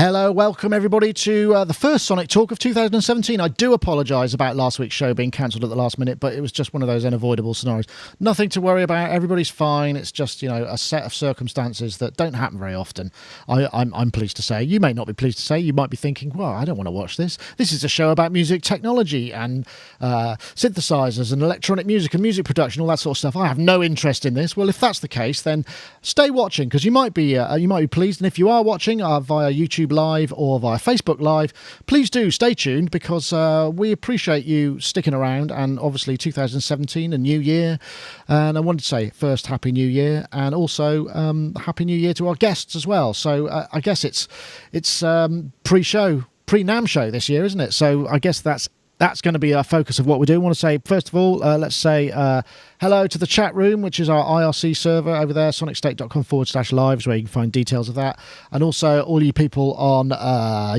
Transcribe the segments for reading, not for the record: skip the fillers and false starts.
Hello, welcome everybody to the first Sonic Talk of 2017. I do apologise about last week's show being cancelled at the last minute, but it was just one of those unavoidable scenarios. Nothing to worry about. Everybody's fine. It's just, a set of circumstances that don't happen very often. I'm pleased to say. You may not be pleased to say. You might be thinking, well, I don't want to watch this. This is a show about music technology and synthesizers and electronic music and music production, all that sort of stuff. I have no interest in this. Well, if that's the case, then stay watching, because you might be pleased. And if you are watching via YouTube Live or via Facebook Live, please do stay tuned, because we appreciate you sticking around. And obviously 2017, a new year, and I wanted to say first Happy New Year, and also Happy New Year to our guests as well. So I guess it's pre-NAMM show this year, isn't it? So I guess that's going to be our focus of what we do. I want to say, first of all, let's say hello to the chat room, which is our IRC server over there, sonicstate.com/lives, where you can find details of that. And also all you people on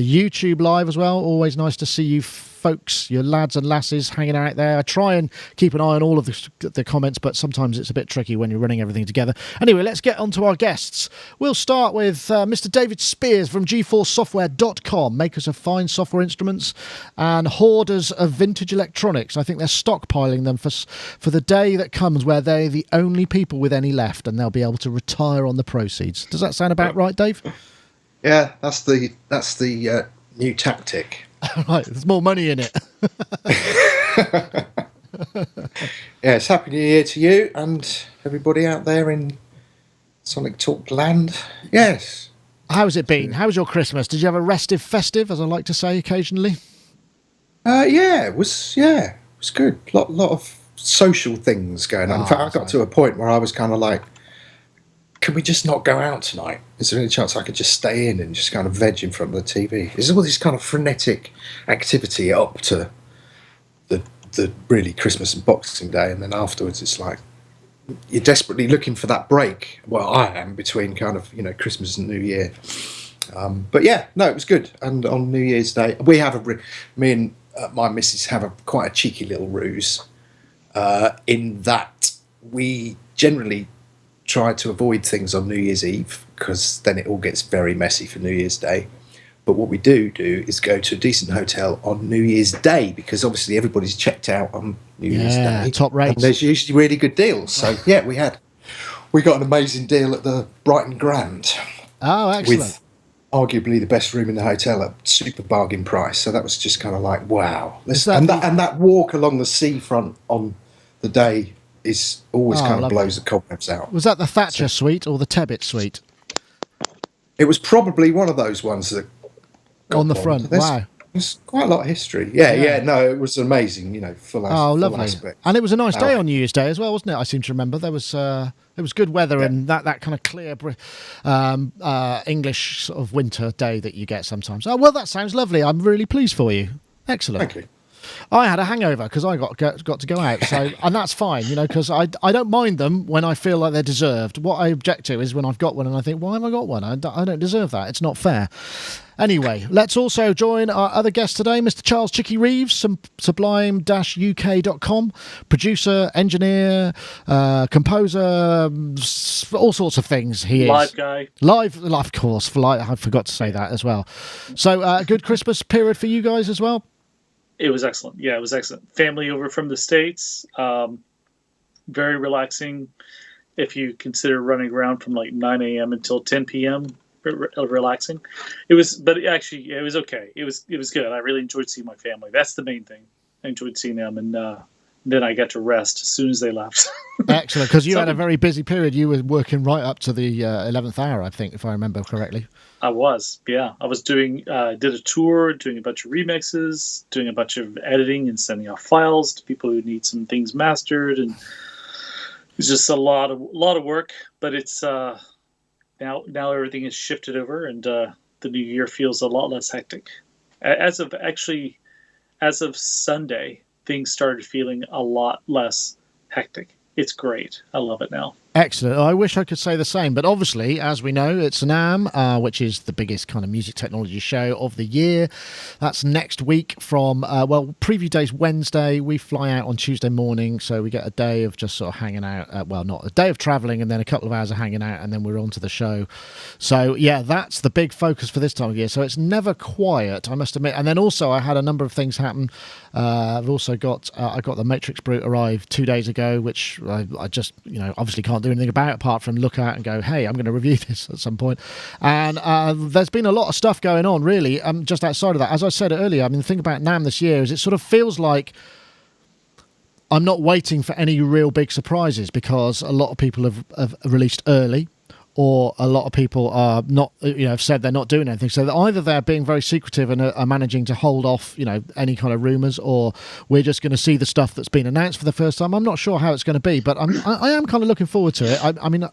YouTube Live as well. Always nice to see you folks, your lads and lasses hanging out there. I try and keep an eye on all of the comments, but sometimes it's a bit tricky when you're running everything together. Anyway, let's get on to our guests. We'll start with Mr. David Spears from GeForceSoftware.com, makers of fine software instruments and hoarders of vintage electronics. I think they're stockpiling them for the day that comes where they're the only people with any left, and they'll be able to retire on the proceeds. Does that sound about right, Dave? Yeah, that's the new tactic. Right, there's more money in it. Yes, Happy New Year to you and everybody out there in Sonic Talk land. Yes. How's it been? How was your Christmas? Did you have a restive festive, as I like to say occasionally? It was good. Lot of social things going on. In fact, I got to a point where I was kind of like, can we just not go out tonight? Is there any chance I could just stay in and just kind of veg in front of the TV? There's all this kind of frenetic activity up to the really Christmas and Boxing Day, and then afterwards it's like you're desperately looking for that break. Well, I am, between kind of Christmas and New Year. But yeah, no, it was good. And on New Year's Day, we have me and my missus have quite a cheeky little ruse in that we generally try to avoid things on New Year's Eve, because then it all gets very messy for New Year's Day. But what we do is go to a decent hotel on New Year's Day, because obviously everybody's checked out on New Year's Day. Top rates. And there's usually really good deals. So yeah, we got an amazing deal at the Brighton Grand. Oh, excellent. With arguably the best room in the hotel at super bargain price. So that was just kind of like, wow. That walk along the seafront on the day is always kind of blows the cobwebs out. Was that the Thatcher suite or the Tebbit suite? It was probably one of those ones that on the front. Wow. There's quite a lot of history. Yeah. No, it was amazing, full lovely. Aspect. And it was a nice day on New Year's Day as well, wasn't it? I seem to remember there was good weather and that kind of clear English sort of winter day that you get sometimes. Oh, well, that sounds lovely. I'm really pleased for you. Excellent. Thank you. I had a hangover because I got to go out, and that's fine, because I don't mind them when I feel like they're deserved. What I object to is when I've got one and I think, why have I got one? I don't deserve that. It's not fair. Anyway, let's also join our other guest today, Mr. Charles Chicky Reeves, sublime-uk.com, producer, engineer, composer, all sorts of things. He is live guy, live, of course. I forgot to say that as well. So, good Christmas period for you guys as well. It was excellent. Yeah, it was excellent. Family over from the States. Very relaxing. If you consider running around from like 9 a.m. until 10 p.m., relaxing. It was okay. It was good. I really enjoyed seeing my family. That's the main thing. I enjoyed seeing them, and then I got to rest as soon as they left. Excellent, because you had a very busy period. You were working right up to the 11th hour, I think, if I remember correctly. I was, yeah. I was did a tour, doing a bunch of remixes, doing a bunch of editing and sending out files to people who need some things mastered, and it's just a lot of work. But it's now everything is shifted over, and the new year feels a lot less hectic. As of Sunday, things started feeling a lot less hectic. It's great. I love it now. Excellent. I wish I could say the same, but obviously, as we know, it's NAMM, which is the biggest kind of music technology show of the year. That's next week from, preview day's Wednesday. We fly out on Tuesday morning, so we get a day of just sort of hanging out. Not a day of travelling and then a couple of hours of hanging out, and then we're on to the show. So, yeah, that's the big focus for this time of year. So it's never quiet, I must admit. And then also I had a number of things happen. I've also got I got the Matrix Brute arrive 2 days ago, which I just, obviously can't do anything about apart from look at and go, hey, I'm going to review this at some point. And there's been a lot of stuff going on, really, just outside of that. As I said earlier, I mean, the thing about NAMM this year is it sort of feels like I'm not waiting for any real big surprises because a lot of people have released early, or a lot of people are not, have said they're not doing anything. So either they're being very secretive and are managing to hold off, any kind of rumours, or we're just going to see the stuff that's been announced for the first time. I'm not sure how it's going to be, but I am kind of looking forward to it. I mean,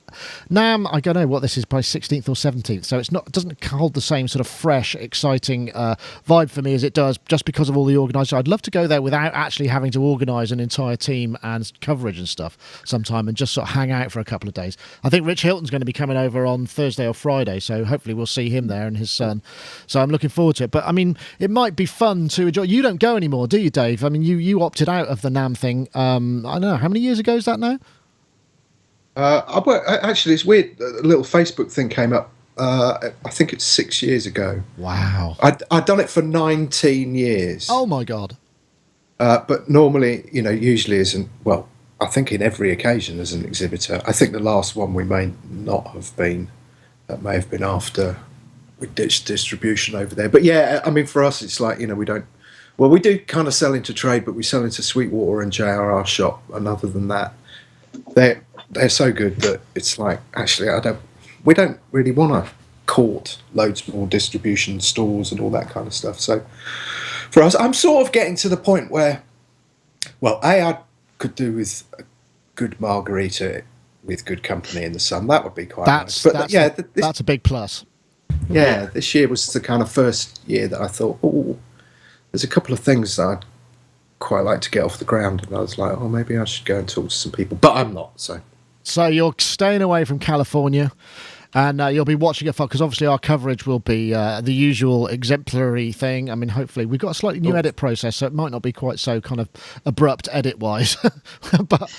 NAMM, I don't know what this is, by 16th or 17th, so it doesn't hold the same sort of fresh, exciting vibe for me as it does just because of all the organisers. I'd love to go there without actually having to organise an entire team and coverage and stuff sometime and just sort of hang out for a couple of days. I think Rich Hilton's going to be coming over on Thursday or Friday, so hopefully we'll see him there and his son. So I'm looking forward to it. But I mean, it might be fun to enjoy. You don't go anymore, do you, Dave? I mean, you opted out of the NAMM thing. I don't know, how many years ago is that now? Actually, it's weird. A little Facebook thing came up. I think it's 6 years ago. Wow. I'd done it for 19 years. Oh my God. But normally, usually isn't, well, I think in every occasion as an exhibitor. I think the last one we may not have been. That may have been after we ditched distribution over there. But yeah, I mean, for us, it's like, we don't... Well, we do kind of sell into trade, but we sell into Sweetwater and JRR shop. And other than that, they're so good that it's like, actually, we don't really want to court loads more distribution stores and all that kind of stuff. So for us, I'm sort of getting to the point where, well, I could do with a good margarita with good company in the sun. That would be quite nice. But that's a big plus. Yeah, this year was the kind of first year that I thought, there's a couple of things that I'd quite like to get off the ground. And I was like, maybe I should go and talk to some people. But I'm not, so. So you're staying away from California, and you'll be watching it because obviously our coverage will be the usual exemplary thing. I mean, hopefully we've got a slightly new edit process, so it might not be quite so kind of abrupt edit-wise, but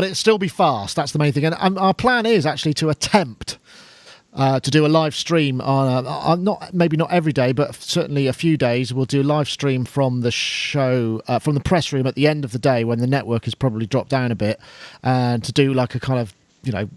it'll still be fast. That's the main thing. And our plan is actually to attempt to do a live stream on maybe not every day, but certainly a few days. We'll do a live stream from the show, from the press room at the end of the day when the network has probably dropped down a bit, and to do like a kind of,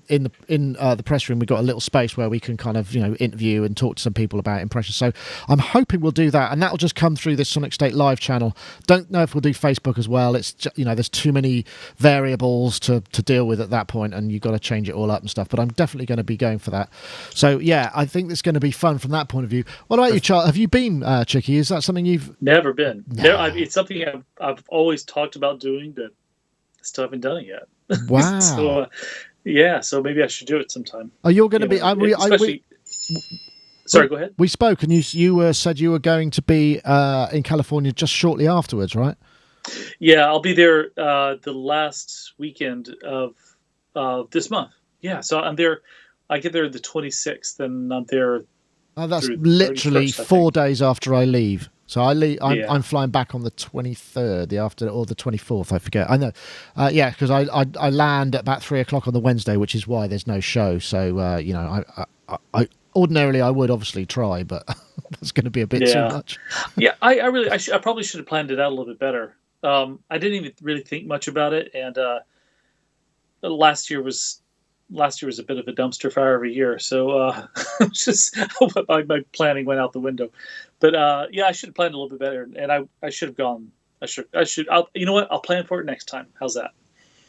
in the press room, we've got a little space where we can kind of, interview and talk to some people about impressions. So I'm hoping we'll do that, and that'll just come through this Sonicstate Live channel. Don't know if we'll do Facebook as well. It's there's too many variables to deal with at that point, and you've got to change it all up and stuff. But I'm definitely going to be going for that. So yeah, I think it's going to be fun from that point of view. What about you, Charles? Have you been, Chicky? Is that something you've never been? No. It's something I've always talked about doing, but I still haven't done it yet. Wow. So, yeah, so maybe I should do it sometime. Oh, you're going to be... Sorry, go ahead. We spoke, and you said you were going to be in California just shortly afterwards, right? Yeah, I'll be there the last weekend of this month. Yeah, so I'm there. I get there the 26th, and I'm there. Oh, that's literally 4 days after I leave. So I leave. I'm flying back on the 23rd, or the 24th. I forget. I know. Because I land at about 3 o'clock on the Wednesday, which is why there's no show. So I ordinarily I would obviously try, but that's going to be a bit too much. Yeah, I probably should have planned it out a little bit better. I didn't even really think much about it, and last year was a bit of a dumpster fire of a year, so just my planning went out the window. But I should have planned a little bit better, and I should have gone. You know what? I'll plan for it next time. How's that?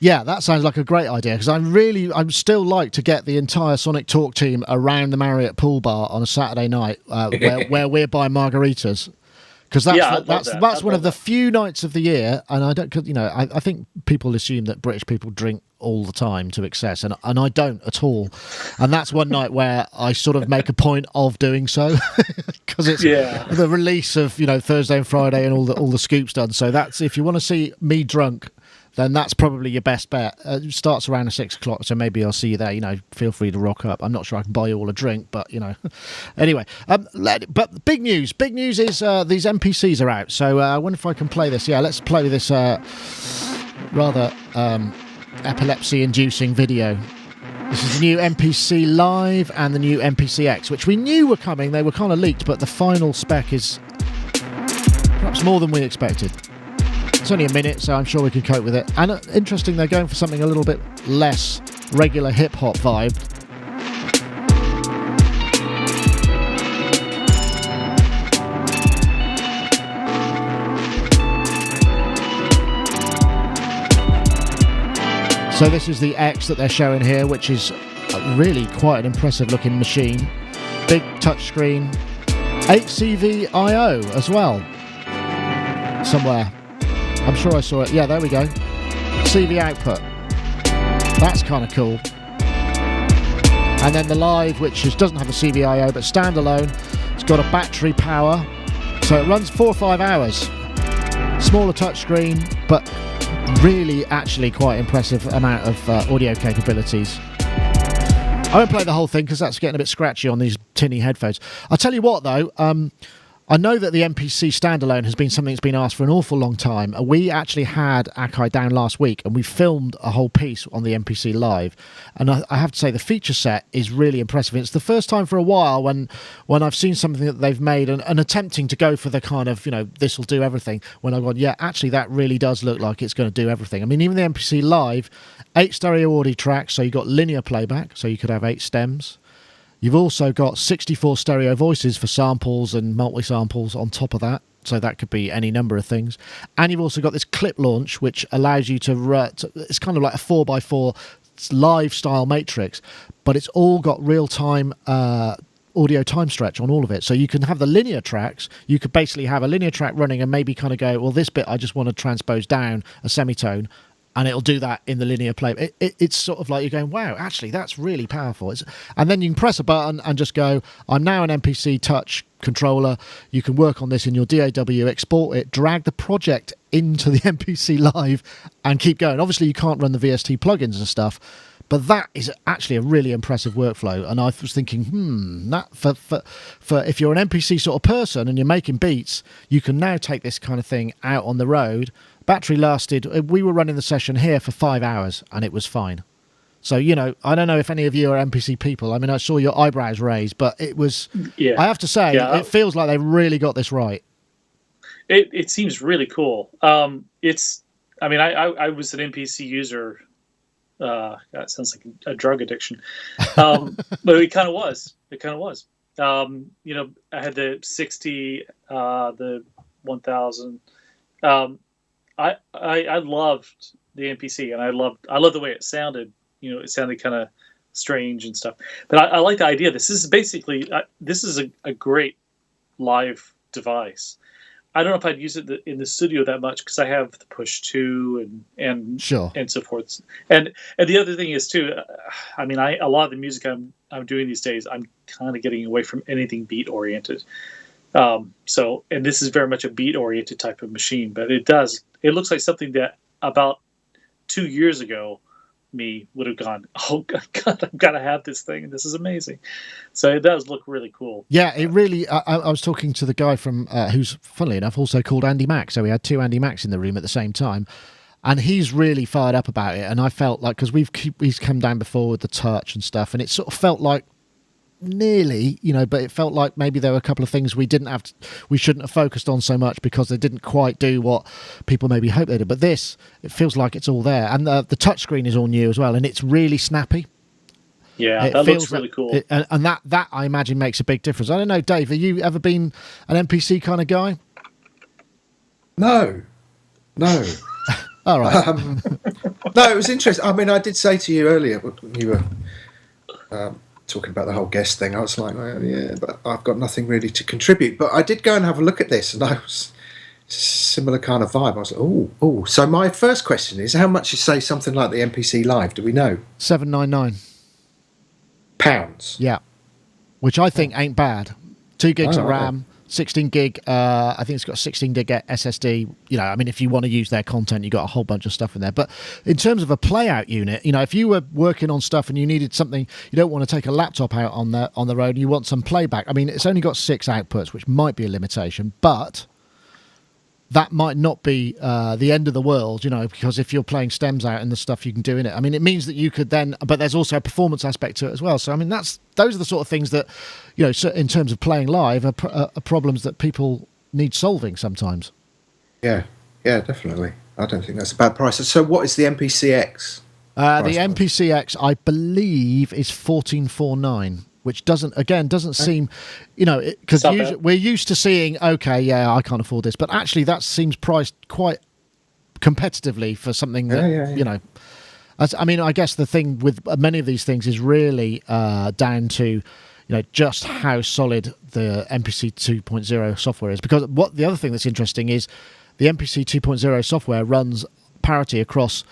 Yeah, that sounds like a great idea, because I'd still like to get the entire Sonic Talk team around the Marriott pool bar on a Saturday night where we're buying margaritas. Because that's one of the few nights of the year, and I think people assume that British people drink all the time to excess, and I don't at all. And that's one night where I sort of make a point of doing so, because it's the release of Thursday and Friday and all the scoops done. So that's, if you want to see me drunk, then that's probably your best bet. It starts around 6 o'clock, so maybe I'll see you there. Feel free to rock up. I'm not sure I can buy you all a drink, but anyway. But big news is these NPCs are out. So I wonder if I can play this. Yeah, let's play this rather epilepsy-inducing video. This is the new MPC Live and the new MPC X, which we knew were coming. They were kind of leaked, but the final spec is perhaps more than we expected. It's only a minute, so I'm sure we can cope with it. And interesting, they're going for something a little bit less regular hip-hop vibe. So this is the X that they're showing here, which is really quite an impressive looking machine. Big touchscreen, 8CV I/O as well. Somewhere. I'm sure I saw it. Yeah, there we go. CV output. That's kind of cool. And then the Live, which doesn't have a CV I/O but standalone. It's got a battery power, so it runs 4 or 5 hours. Smaller touchscreen, but really actually quite impressive amount of audio capabilities. I won't play the whole thing because that's getting a bit scratchy on these tinny headphones. I'll tell you what though, I know that the MPC standalone has been something that's been asked for an awful long time. We actually had Akai down last week and we filmed a whole piece on the MPC Live. And I have to say the feature set is really impressive. It's the first time for a while when I've seen something that they've made and attempting to go for the kind of, this will do everything, when I've gone, yeah, actually that really does look like it's going to do everything. I mean, even the MPC Live, 8 stereo audio tracks, so you've got linear playback, so you could have 8 stems. You've also got 64 stereo voices for samples and multi-samples on top of that. So that could be any number of things. And you've also got this clip launch, which allows you to it's kind of like a 4x4 live style matrix, but it's all got real-time audio time stretch on all of it. So you can have the linear tracks. You could basically have a linear track running and maybe kind of go, well, this bit I just want to transpose down a semitone, and it'll do that in the linear play. It's sort of like you're going, wow, actually, that's really powerful. And then you can press a button and just go, I'm now an MPC Touch controller. You can work on this in your DAW, export it, drag the project into the MPC Live, and keep going. Obviously, you can't run the VST plugins and stuff, but that is actually a really impressive workflow. And I was thinking, that for if you're an MPC sort of person and you're making beats, you can now take this kind of thing out on the road. Battery lasted, we were running the session here for 5 hours and it was fine. So, I don't know if any of you are MPC people. I mean, I saw your eyebrows raised, but it was, I have to say, it feels like they really got this right. It seems really cool. I was an MPC user. That sounds like a drug addiction. But it kind of was. I had the 60, the 1000. I loved the MPC, and I loved the way it sounded. It sounded kind of strange and stuff. But I like the idea. This is basically a great live device. I don't know if I'd use it in the studio that much because I have the Push 2 and sure, and so forth. And the other thing is too, a lot of the music I'm doing these days, I'm kind of getting away from anything beat oriented. And this is very much a beat oriented type of machine, but it looks like something that about 2 years ago me would have gone, oh God, I've got to have this thing. This is amazing. So it does look really cool. Yeah, it really, I was talking to the guy from, who's funnily enough also called Andy Mack. So we had 2 Andy Macks in the room at the same time. And he's really fired up about it. And I felt like, because he's come down before with the Touch and stuff, and it sort of felt like nearly, but it felt like maybe there were a couple of things we shouldn't have focused on so much because they didn't quite do what people maybe hoped they did. But this, it feels like it's all there. And the touchscreen is all new as well, and it's really snappy. Yeah, that looks really cool. And that, I imagine, makes a big difference. I don't know, Dave, have you ever been an MPC kind of guy? No. All right. No, it was interesting. I mean, I did say to you earlier when you were talking about the whole guest thing, I was like, well, yeah, but I've got nothing really to contribute. But I did go and have a look at this, and I was similar kind of vibe. I was like, oh. So my first question is, how much you say something like the MPC Live? Do we know? £799. Pounds. Yeah, which I think ain't bad. 2 gigs of RAM, 16 gig. I think it's got a 16 gig SSD. You know, I mean, if you want to use their content, you got a whole bunch of stuff in there. But in terms of a play out unit, you know, if you were working on stuff and you needed something, you don't want to take a laptop out on the road. You want some playback. I mean, it's only got 6 outputs, which might be a limitation, but that might not be the end of the world, you know, because if you're playing stems out and the stuff you can do in it, I mean, it means that you could then, but there's also a performance aspect to it as well. So, I mean, those are the sort of things that, you know, in terms of playing live, are problems that people need solving sometimes. Yeah, definitely. I don't think that's a bad price. So, what is the MPCX? The MPCX, I believe, is 1449. Which doesn't seem, you know, because we're used to seeing, okay, yeah, I can't afford this, but actually that seems priced quite competitively for something that, you know, I mean, I guess the thing with many of these things is really down to, you know, just how solid the MPC 2.0 software is. Because the other thing that's interesting is the MPC 2.0 software runs parity across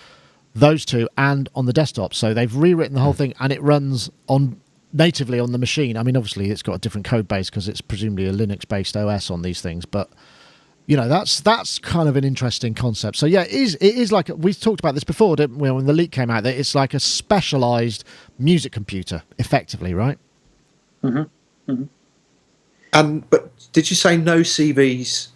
those two and on the desktop. So they've rewritten the whole thing and it runs natively on the machine. I mean, obviously it's got a different code base because it's presumably a Linux based OS on these things, but you know, that's kind of an interesting concept. So yeah, it is like, we talked about this before, didn't we, when the leak came out, that it's like a specialized music computer effectively, right? But did you say no CVs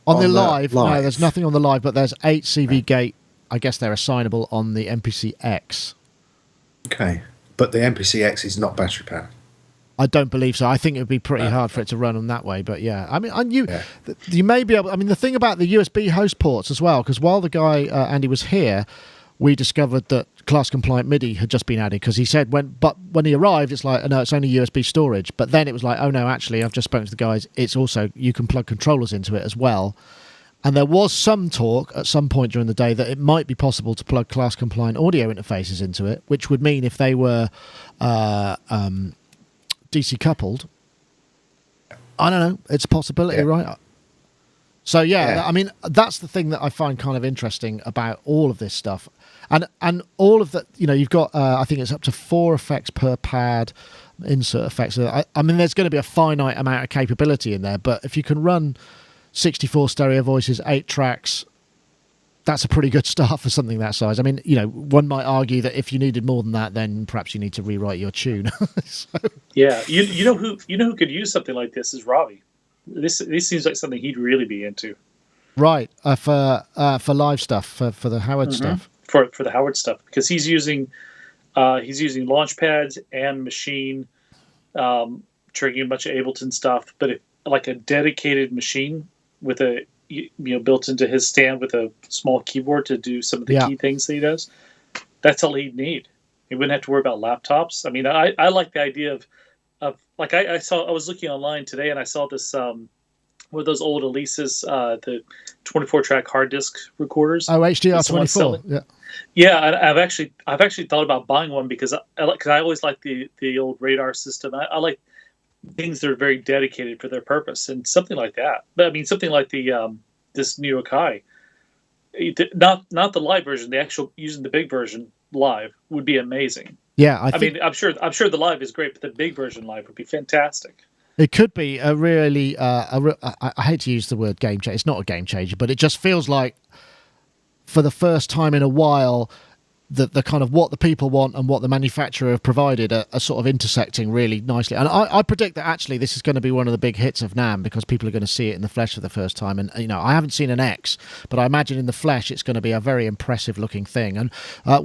on the live? No, there's nothing on the live, but there's 8 CV gate. I guess they're assignable on the MPCX. Okay. But the MPCX is not battery powered. I don't believe so. I think it would be pretty hard for it to run on that way. But yeah, I mean, you may be able. I mean, the thing about the USB host ports as well, because while the guy Andy was here, we discovered that class compliant MIDI had just been added. Because he said when he arrived, it's like, no, it's only USB storage. But then it was like, oh no, actually, I've just spoken to the guys. It's also, you can plug controllers into it as well. And there was some talk at some point during the day that it might be possible to plug class-compliant audio interfaces into it, which would mean if they were DC coupled, I don't know, it's a possibility, right? So, yeah, I mean, that's the thing that I find kind of interesting about all of this stuff. And all of that, you know, you've got, I think it's up to 4 effects per pad, insert effects. I mean, there's going to be a finite amount of capability in there, but if you can run 64 stereo voices, 8 tracks, that's a pretty good start for something that size. I mean, you know, one might argue that if you needed more than that, then perhaps you need to rewrite your tune. Yeah, you know who could use something like this is Robbie. This seems like something he'd really be into. Right, for live stuff, for the Howard stuff. For the Howard stuff, because he's using launch pads and machine, triggering a bunch of Ableton stuff, but like a dedicated machine with a built into his stand with a small keyboard to do some of the key things that he does. That's all he'd need. He wouldn't have to worry about laptops. I mean, I like the idea of like I was looking online today and I saw this one of those old Elises, the 24-track hard disk recorders. Oh, HDR24. Yeah. I've actually thought about buying one because I always like the old radar system. I like things that are very dedicated for their purpose, and something like that. But I mean, something like the this new Akai, not the live version, the actual using the big version live would be amazing. Yeah, I mean, I'm sure the live is great, but the big version live would be fantastic. It could be a really, I hate to use the word game changer. It's not a game changer, but it just feels like for the first time in a while, the kind of what the people want and what the manufacturer have provided are sort of intersecting really nicely. And I predict that actually this is going to be one of the big hits of NAMM because people are going to see it in the flesh for the first time. And, you know, I haven't seen an X, but I imagine in the flesh it's going to be a very impressive looking thing. And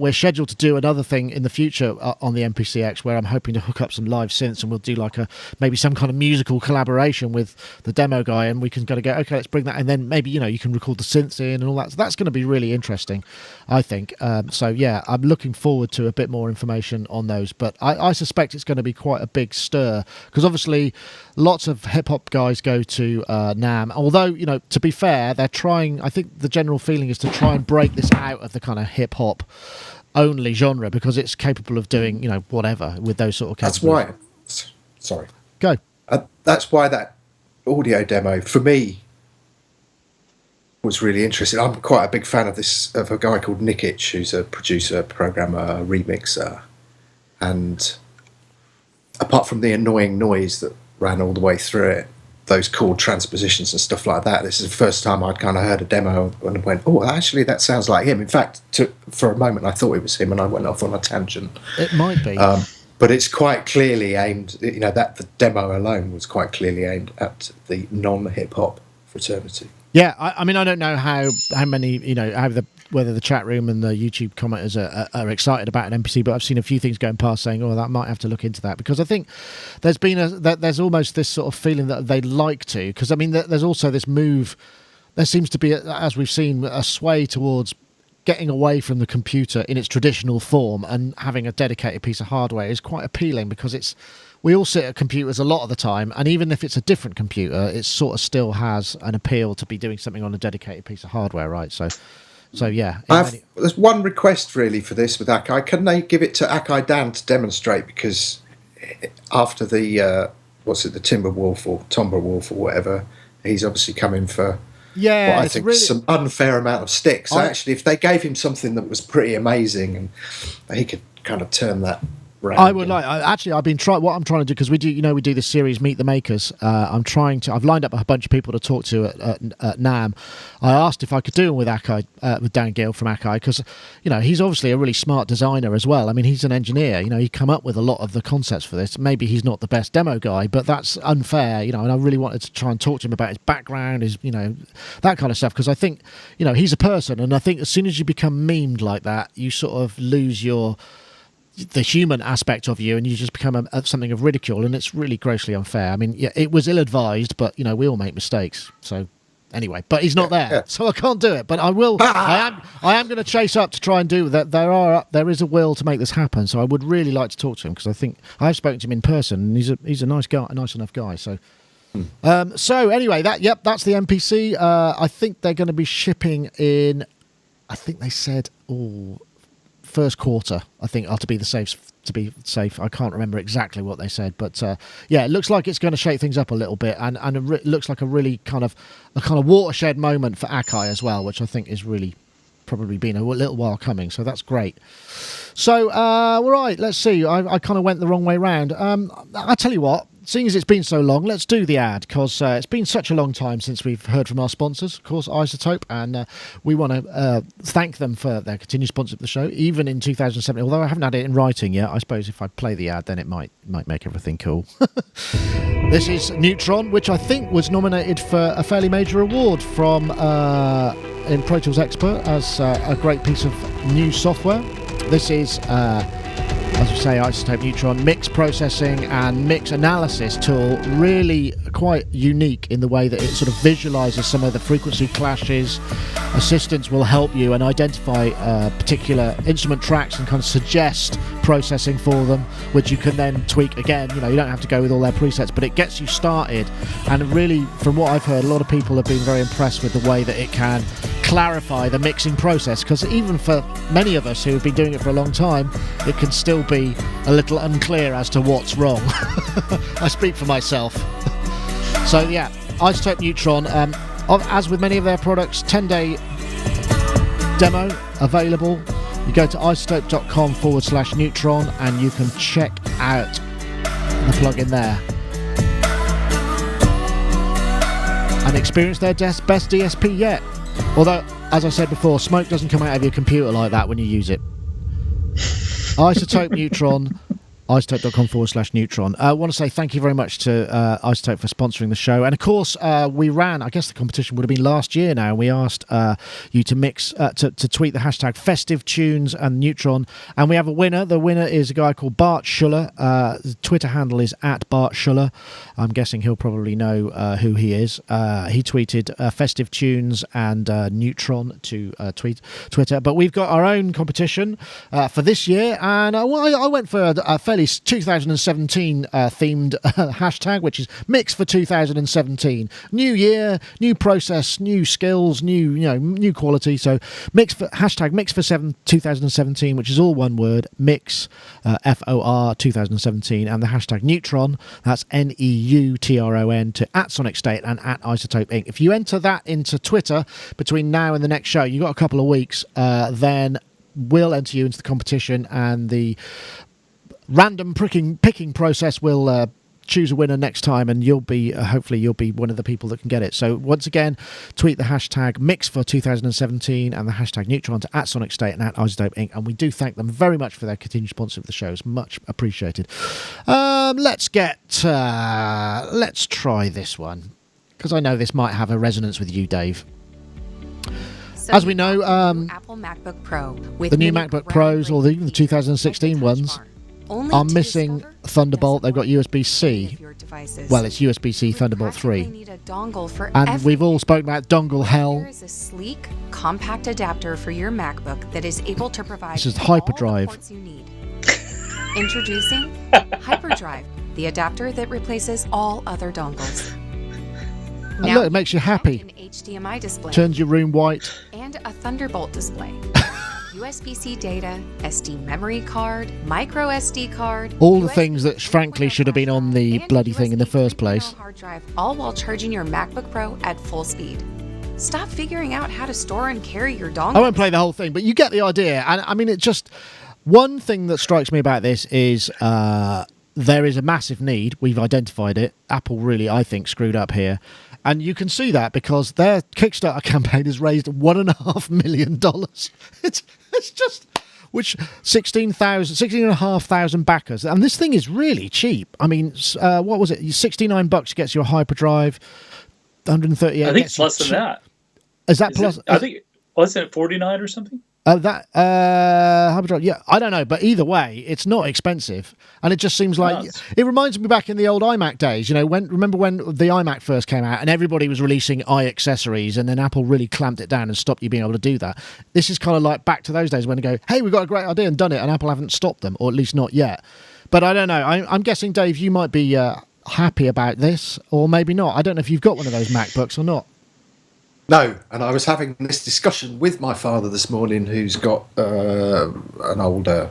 we're scheduled to do another thing in the future on the MPCX where I'm hoping to hook up some live synths and we'll do like maybe some kind of musical collaboration with the demo guy and we can kind of go, okay, let's bring that. And then maybe, you know, you can record the synths in and all that. So that's going to be really interesting, I think. So, yeah. I'm looking forward to a bit more information on those, but I suspect it's going to be quite a big stir because obviously lots of hip-hop guys go to NAMM, although, you know, to be fair, they're trying, I think the general feeling is to try and break this out of the kind of hip-hop only genre because it's capable of doing, you know, whatever with those sort of capabilities. That's why, sorry. Go. That's why that audio demo, for me, was really interesting. I'm quite a big fan of a guy called Nikic, who's a producer, programmer, remixer, and apart from the annoying noise that ran all the way through it, those chord transpositions and stuff like that. This is the first time I'd kind of heard a demo and went, oh, actually, that sounds like him. In fact, for a moment, I thought it was him, and I went off on a tangent. It might be. But it's quite clearly aimed, that the demo alone was quite clearly aimed at the non-hip-hop fraternity. Yeah, I mean, I don't know how many, whether the chat room and the YouTube commenters are excited about an MPC, but I've seen a few things going past saying, oh, that might have to look into that, because I think there's almost this sort of feeling that they'd like to, because I mean, there's also this move, there seems to be, as we've seen, a sway towards getting away from the computer in its traditional form, and having a dedicated piece of hardware is quite appealing, because we all sit at computers a lot of the time, and even if it's a different computer, it sort of still has an appeal to be doing something on a dedicated piece of hardware, right? So yeah. There's one request really for this with Akai. Can they give it to Akai Dan to demonstrate? Because after the the Timberwolf or Tomberwolf or whatever, he's obviously come in for I think really some unfair amount of sticks. So actually, if they gave him something that was pretty amazing, and he could kind of turn that round. I would like. I've been trying. What I'm trying to do, because we do this series, Meet the Makers. I've lined up a bunch of people to talk to at NAMM. I asked if I could do them with Akai, with Dan Gill from Akai, because he's obviously a really smart designer as well. I mean, he's an engineer. He come up with a lot of the concepts for this. Maybe he's not the best demo guy, but that's unfair. And I really wanted to try and talk to him about his background, his that kind of stuff, because I think he's a person, and I think as soon as you become memed like that, you sort of lose the human aspect of you, and you just become something of ridicule, and it's really grossly unfair. I mean, yeah, it was ill-advised, but we all make mistakes. So anyway, but he's not there, so I can't do it. But I will. I am going to chase up to try and do that. There is a will to make this happen. So I would really like to talk to him, because I think I've spoken to him in person, and he's a nice guy, a nice enough guy. So. So anyway, that's the MPC. I think they're going to be shipping in. I think they said first quarter. I think to be safe. I can't remember exactly what they said, but it looks like it's going to shake things up a little bit, and it looks like a really kind of watershed moment for Akai as well, which I think is really probably been a little while coming. So that's great. So right, let's see. I kind of went the wrong way round. I tell you what. Seeing as it's been so long, let's do the ad, because it's been such a long time since we've heard from our sponsors, of course, Isotope, and we want to thank them for their continued sponsorship of the show, even in 2017. Although I haven't had it in writing yet, I suppose if I play the ad, then it might make everything cool. This is Neutron, which I think was nominated for a fairly major award from in Pro Tools Expert as a great piece of new software. This is... as we say, Isotope Neutron mix processing and mix analysis tool, really quite unique in the way that it sort of visualizes some of the frequency clashes. Assistants will help you and identify particular instrument tracks and kind of suggest processing for them, which you can then tweak again. You don't have to go with all their presets, but it gets you started. And really, from what I've heard, a lot of people have been very impressed with the way that it can clarify the mixing process, because even for many of us who have been doing it for a long time, it can still be a little unclear as to what's wrong. I speak for myself. So yeah, Isotope Neutron, as with many of their products, 10-day demo available. You go to isotope.com/neutron and you can check out the plugin there and experience their best DSP yet. Although, as I said before, smoke doesn't come out of your computer like that when you use it. Isotope Neutron, isotope.com/neutron. I want to say thank you very much to Isotope for sponsoring the show. And of course, we ran, I guess the competition would have been last year now, and we asked you to mix, to tweet the hashtag festive tunes and Neutron. And we have a winner. The winner is a guy called Bart Schuller. The Twitter handle is @Bart Schuller. I'm guessing he'll probably know who he is. He tweeted festive tunes and Neutron to Twitter. But we've got our own competition for this year. And I went for a fairly 2017 themed hashtag, which is Mix for 2017. New year, new process, new skills, new quality. So hashtag Mix for 2017, which is all one word, Mix FOR 2017, and the hashtag Neutron. That's NEUTRON to @Sonicstate and @Isotope Inc. If you enter that into Twitter between now and the next show, you've got a couple of weeks. Then we'll enter you into the competition, and the random picking process will choose a winner next time, and you'll be hopefully you'll be one of the people that can get it. So once again, tweet the hashtag Mix for 2017 and the hashtag Neutron to @Sonicstate and @Isotope Inc. And we do thank them very much for their continued sponsorship of the show. It's much appreciated. Let's try this one, because I know this might have a resonance with you, Dave. So as we know, Apple MacBook Pro with the new MacBook Pros, or even the 2016 ones, are missing Thunderbolt. They've got USB-C. Well, it's USB-C Thunderbolt 3. And we've all spoken about dongle hell. Here is a sleek, compact adapter for your MacBook that is able to provide This is all the HyperDrive. ports you need. Introducing HyperDrive, the adapter that replaces all other dongles. And look, it makes you happy. An HDMI display Turns your room white. and a Thunderbolt display. USB-C data, SD memory card, micro SD card, All the USB things that frankly should have been on the and bloody thing in the USB first 3.0 place. hard drive, all while charging your MacBook Pro at full speed. Stop figuring out how to store and carry your dongle. I won't play the whole thing, but you get the idea. And I mean, it just... One thing that strikes me about this is there is a massive need. We've identified it. Apple really, I think, screwed up here. And you can see that because their Kickstarter campaign has raised $1.5 million. It's just... Which 16,500 backers. And this thing is really cheap. I mean, what was it? $69 gets you a HyperDrive. 138. I think it's less than that. Is that plus? I think wasn't it 49 or something? HyperDrive, yeah, I don't know, but either way, it's not expensive, and it just seems like it reminds me back in the old iMac days. You know, remember when the iMac first came out, and everybody was releasing iAccessories, and then Apple really clamped it down and stopped you being able to do that. This is kind of like back to those days when they go, "Hey, we've got a great idea," and done it, and Apple haven't stopped them, or at least not yet. But I don't know. I'm guessing, Dave, you might be happy about this, or maybe not. I don't know if you've got one of those MacBooks or not. No, and I was having this discussion with my father this morning, who's got an older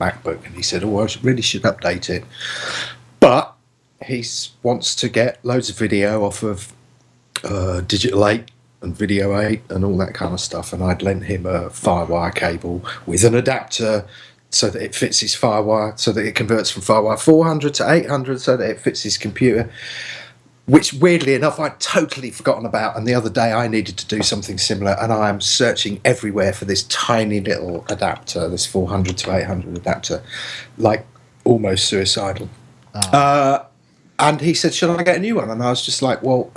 MacBook, and he said, "Oh, I really should update it," but he wants to get loads of video off of Digital 8 and Video 8 and all that kind of stuff, and I'd lent him a FireWire cable with an adapter so that it fits his FireWire, so that it converts from FireWire 400 to 800, so that it fits his computer. Which, weirdly enough, I'd totally forgotten about. And the other day I needed to do something similar. And I am searching everywhere for this tiny little adapter, this 400 to 800 adapter, like almost suicidal. And he said, "Should I get a new one?" And I was just like, well,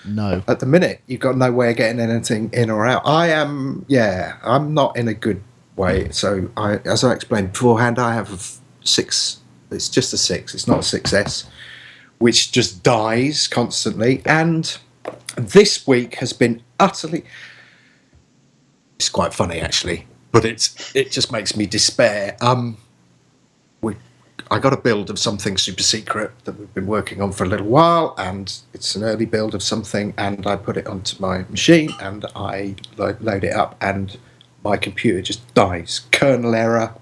no. At the minute, you've got no way of getting anything in or out. I'm not in a good way. So, as I explained beforehand, I have a 6. It's just a 6. It's not a 6S. Which just dies constantly, and this week has been utterly... It's quite funny, actually, but it just makes me despair. I got a build of something super secret that we've been working on for a little while, and it's an early build of something, and I put it onto my machine, and I load it up, and my computer just dies. Kernel error.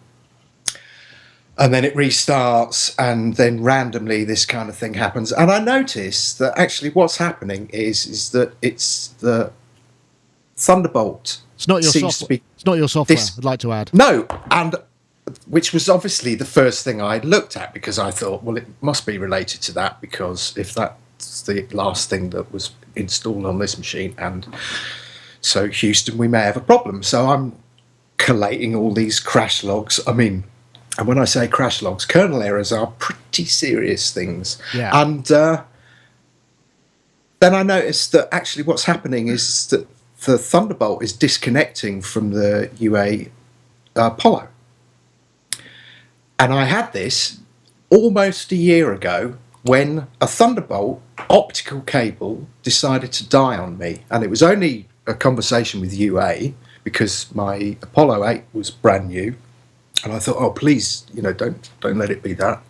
And then it restarts, and then randomly this kind of thing happens. And I noticed that actually what's happening is that it's the Thunderbolt. It's not your software. It's not your software, I'd like to add. No, and which was obviously the first thing I looked at, because I thought, well, it must be related to that, because if that's the last thing that was installed on this machine, and so Houston, we may have a problem. So I'm collating all these crash logs. I mean... And when I say crash logs, kernel errors are pretty serious things. Yeah. And then I noticed that actually what's happening is that the Thunderbolt is disconnecting from the UA Apollo. And I had this almost a year ago when a Thunderbolt optical cable decided to die on me. And it was only a conversation with UA because my Apollo 8 was brand new. And I thought, oh, please, don't let it be that.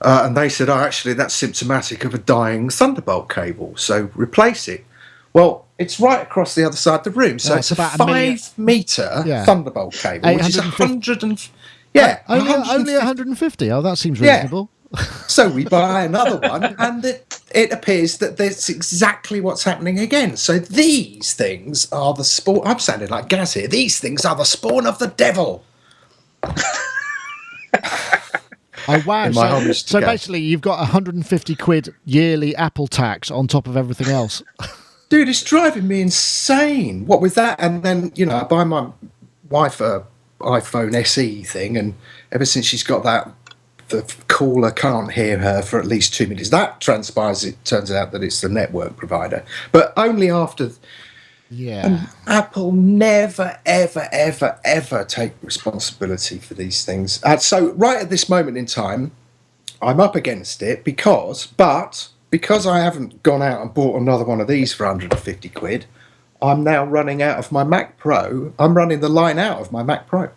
And they said, oh, actually, that's symptomatic of a dying Thunderbolt cable, so replace it. Well, it's right across the other side of the room, so it's a 5-metre Thunderbolt cable, which is 100 and... Yeah, only 150. Oh, that seems reasonable. Yeah. So we buy another one, and it appears that that's exactly what's happening again. So these things are the spawn... I'm sounding like Gaz here. These things are the spawn of the devil. Oh, wow. in my hobbies to So go. basically, you've got 150 quid yearly Apple tax on top of everything else. Dude, it's driving me insane. What with that? And then, I buy my wife a iPhone SE thing, and ever since she's got that, the caller can't hear her for at least 2 minutes. That transpires, it turns out that it's the network provider. But only after... Yeah. And Apple never, ever, ever, ever take responsibility for these things. So right at this moment in time, I'm up against it because I haven't gone out and bought another one of these for 150 quid, I'm now running out of my Mac Pro. I'm running the line out of my Mac Pro.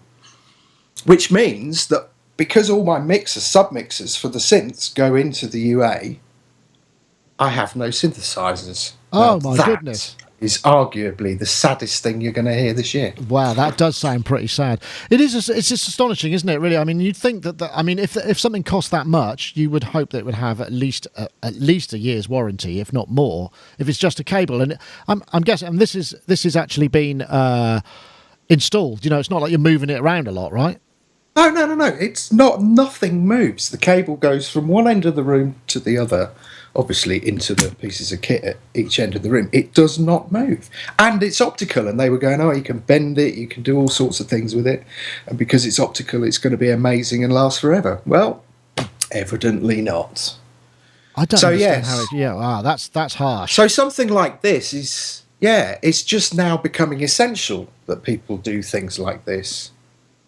Which means that because all my sub-mixers for the synths go into the UA, I have no synthesizers. Oh, Now, my that goodness. is arguably the saddest thing you're going to hear this year. Wow, that does sound pretty sad. It's just astonishing, isn't it, really? I mean, you'd think that if something cost that much, you would hope that it would have at least a year's warranty, if not more, if it's just a cable. And I'm guessing, and this is actually been installed. It's not like you're moving it around a lot, right? No. It's not. Nothing moves. The cable goes from one end of the room to the other, obviously into the pieces of kit at each end of the room. It does not move. And it's optical, and they were going, you can bend it, you can do all sorts of things with it, and because it's optical, it's going to be amazing and last forever. Well, evidently not. I don't understand how it... Yeah, wow, that's harsh. So something like this is... Yeah, it's just now becoming essential that people do things like this.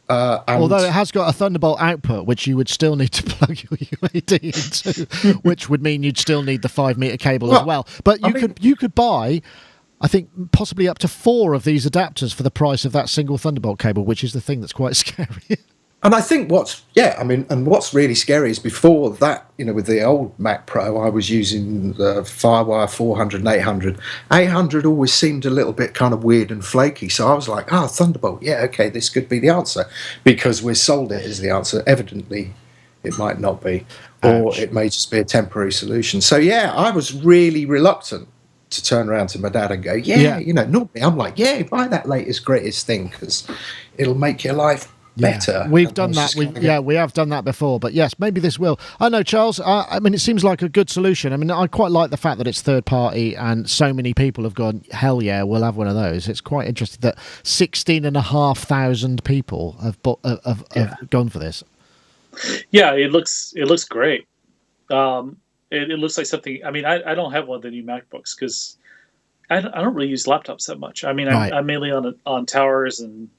Although it has got a Thunderbolt output, which you would still need to plug your UAD into, which would mean you'd still need the 5-meter cable as well. But you could buy, I think, possibly up to 4 of these adapters for the price of that single Thunderbolt cable, which is the thing that's quite scary. And I think what's really scary is before that, with the old Mac Pro, I was using the Firewire 400 and 800. 800 always seemed a little bit kind of weird and flaky. So I was like, Thunderbolt, yeah, okay, this could be the answer. Because we're sold it as the answer. Evidently, it might not be. Or it may just be a temporary solution. So, yeah, I was really reluctant to turn around to my dad and go, normally I'm like, buy that latest, greatest thing because it'll make your life better. We've done that. We have done that before. But yes, maybe this will. I know, Charles. I mean, it seems like a good solution. I mean, I quite like the fact that it's third party and so many people have gone, hell yeah, we'll have one of those. It's quite interesting that 16,500 people have gone for this. Yeah, it looks great. It looks like something. I mean, I don't have one of the new MacBooks because I don't really use laptops that much. I mean, I'm mainly on towers and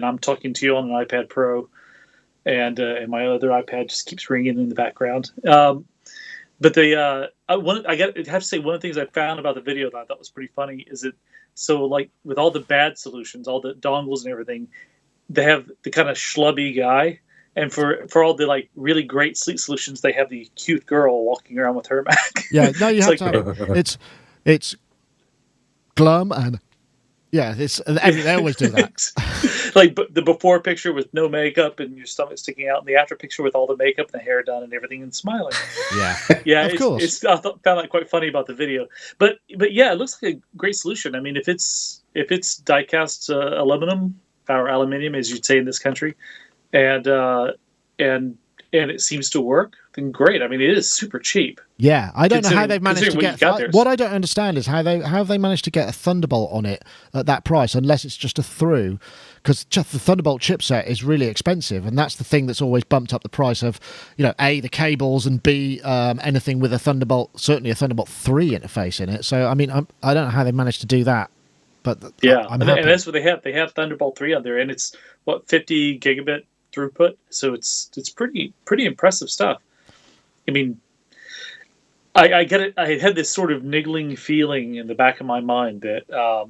I'm talking to you on an iPad Pro, and my other iPad just keeps ringing in the background. But I have to say, one of the things I found about the video that I thought was pretty funny is that, so like with all the bad solutions, all the dongles and everything, they have the kind of schlubby guy, and for all the like really great sleek solutions, they have the cute girl walking around with her Mac. Yeah, no, you have to have it's glum and. Yeah, they always do that. Like the before picture with no makeup and your stomach sticking out, and the after picture with all the makeup and the hair done and everything and smiling. Yeah, of course. I found that quite funny about the video. But yeah, it looks like a great solution. I mean, if it's die-cast aluminum or aluminium, as you'd say in this country, and it seems to work, then great. I mean, it is super cheap. Yeah, I don't know how they've managed to get... What I don't understand is how have they managed to get a Thunderbolt on it at that price, unless it's just a through, because just the Thunderbolt chipset is really expensive, and that's the thing that's always bumped up the price of, A, the cables, and B, anything with a Thunderbolt, certainly a Thunderbolt 3 interface in it. So, I mean, I don't know how they managed to do that, but I'm happy. And that's what they have. They have Thunderbolt 3 on there, and it's, 50 gigabit throughput, so it's pretty impressive stuff. I mean, I get it. I had this sort of niggling feeling in the back of my mind that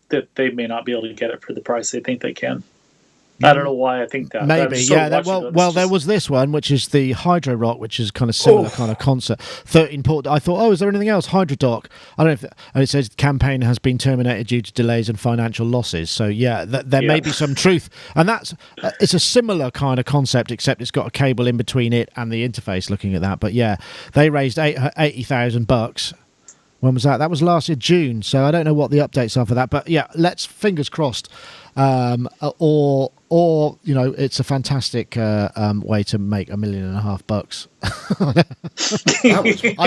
that they may not be able to get it for the price they think they can. I don't know why I think that. Maybe, yeah. There was this one, which is the Hydro Rock, which is kind of similar kind of concept. 13 port. I thought, is there anything else? Hydro Dock. I don't know if and it says campaign has been terminated due to delays and financial losses. So yeah, there may be some truth, and that's it's a similar kind of concept, except it's got a cable in between it and the interface. Looking at that, but yeah, they raised $80,000. When was that? That was last year, June. So I don't know what the updates are for that, but yeah, let's fingers crossed, or or it's a fantastic way to make $1.5 million.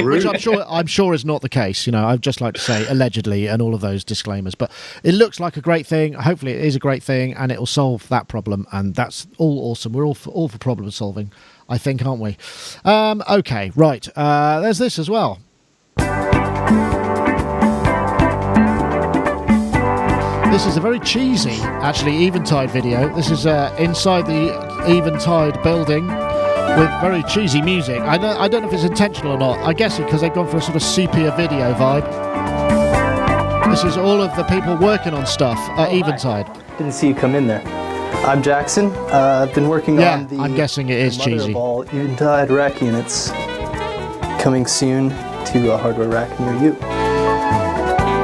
Which I'm sure is not the case. I'd just like to say allegedly and all of those disclaimers, but it looks like a great thing. Hopefully, it is a great thing, and it will solve that problem, and that's all awesome. We're all for problem solving, I think, aren't we? Okay, right. There's this as well. This is a very cheesy, actually, Eventide video. This is inside the Eventide building with very cheesy music. I don't know if it's intentional or not. I guess it because they've gone for a sort of sepia video vibe. This is all of the people working on stuff at Eventide. Hi. Didn't see you come in there. I'm Jackson. I've been working on the I'm guessing it is cheesy. Of all Eventide rack units, coming soon to a hardware rack near you.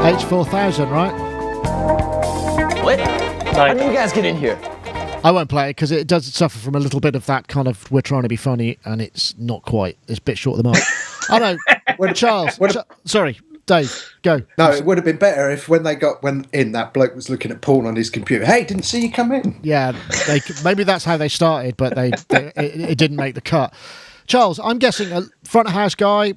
H4000, right? What? How did you guys get in here? I won't play it because it does suffer from a little bit of that kind of we're trying to be funny and it's not quite. It's a bit short of the mark. I know. Charles. Sorry, Dave, go. No, it would have been better if when that bloke was looking at porn on his computer. Hey, didn't see you come in. Yeah, maybe that's how they started, but it didn't make the cut. Charles, I'm guessing a front of house guy,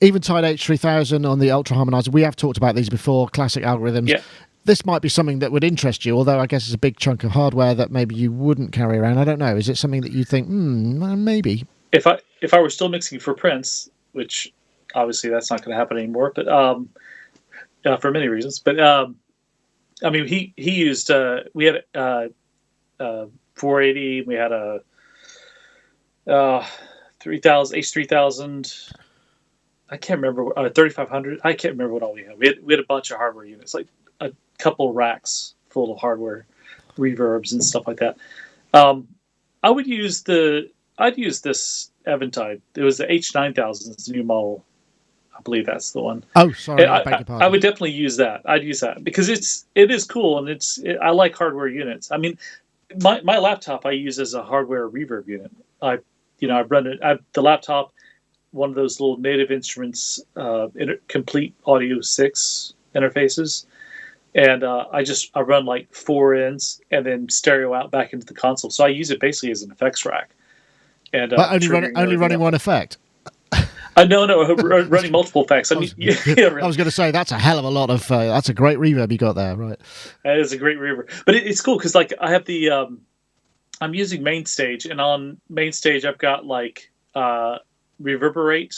Eventide H3000 on the Ultra Harmonizer. We have talked about these before, classic algorithms. Yeah. This might be something that would interest you, although I guess it's a big chunk of hardware that maybe you wouldn't carry around. I don't know. Is it something that you think, maybe? If I were still mixing for Prince, which obviously that's not going to happen anymore, but for many reasons. But I mean, he used we had 480, we had a 3000 H3000. I can't remember 3500. I can't remember what all we had. We had a bunch of hardware units, like a couple racks full of hardware, reverbs and stuff like that. I'd use this Eventide. It was the H9000, it's the new model. I believe that's the one. Oh, sorry, I beg your pardon. I would definitely use that. I'd use that because it is cool and I like hardware units. I mean, my laptop I use as a hardware reverb unit. I run it. The laptop, one of those little Native Instruments complete audio 6 interfaces, and I run like 4 ins and then stereo out back into the console. So I use it basically as an effects rack. And but only running one effect. No, running multiple effects. I mean, I was going to say that's a hell of a lot of. That's a great reverb you got there, right? That is a great reverb, but it's cool because like I have the. I'm using MainStage, and on MainStage I've got like Reverberate,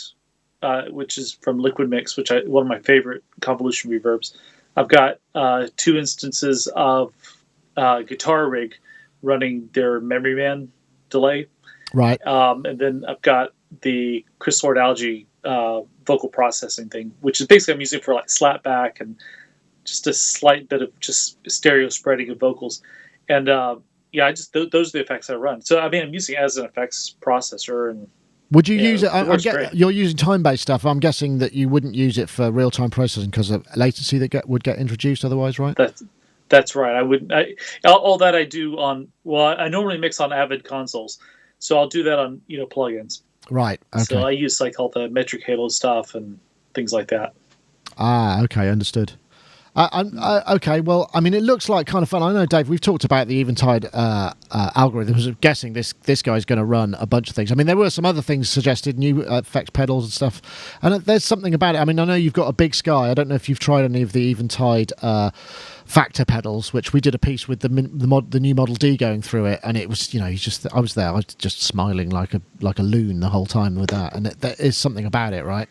which is from Liquid Mix, which one of my favorite convolution reverbs. I've got 2 instances of Guitar Rig running their Memory Man delay, right? And then I've got the Crystal Lord Algae vocal processing thing, which is basically I'm using for like slapback and just a slight bit of just stereo spreading of vocals. And those are the effects I run. So I mean, I'm using it as an effects processor. And would you use it? You're using time-based stuff. I'm guessing that you wouldn't use it for real-time processing because of latency that would get introduced otherwise, right? That's right. I wouldn't. All that I do on. Well, I normally mix on Avid consoles, so I'll do that on plugins. Right. Okay. So I use like all the Metric Halo stuff and things like that. Okay, understood. Okay, well, I mean, it looks like kind of fun. I know, Dave, we've talked about the Eventide algorithms. I'm guessing this guy's going to run a bunch of things. I mean, there were some other things suggested, new effects pedals and stuff. And there's something about it. I mean, I know you've got a big Sky. I don't know if you've tried any of the Eventide factor pedals, which we did a piece with the new Model D going through it, and it was, I was there. I was just smiling like a loon the whole time with that. And there is something about it, right?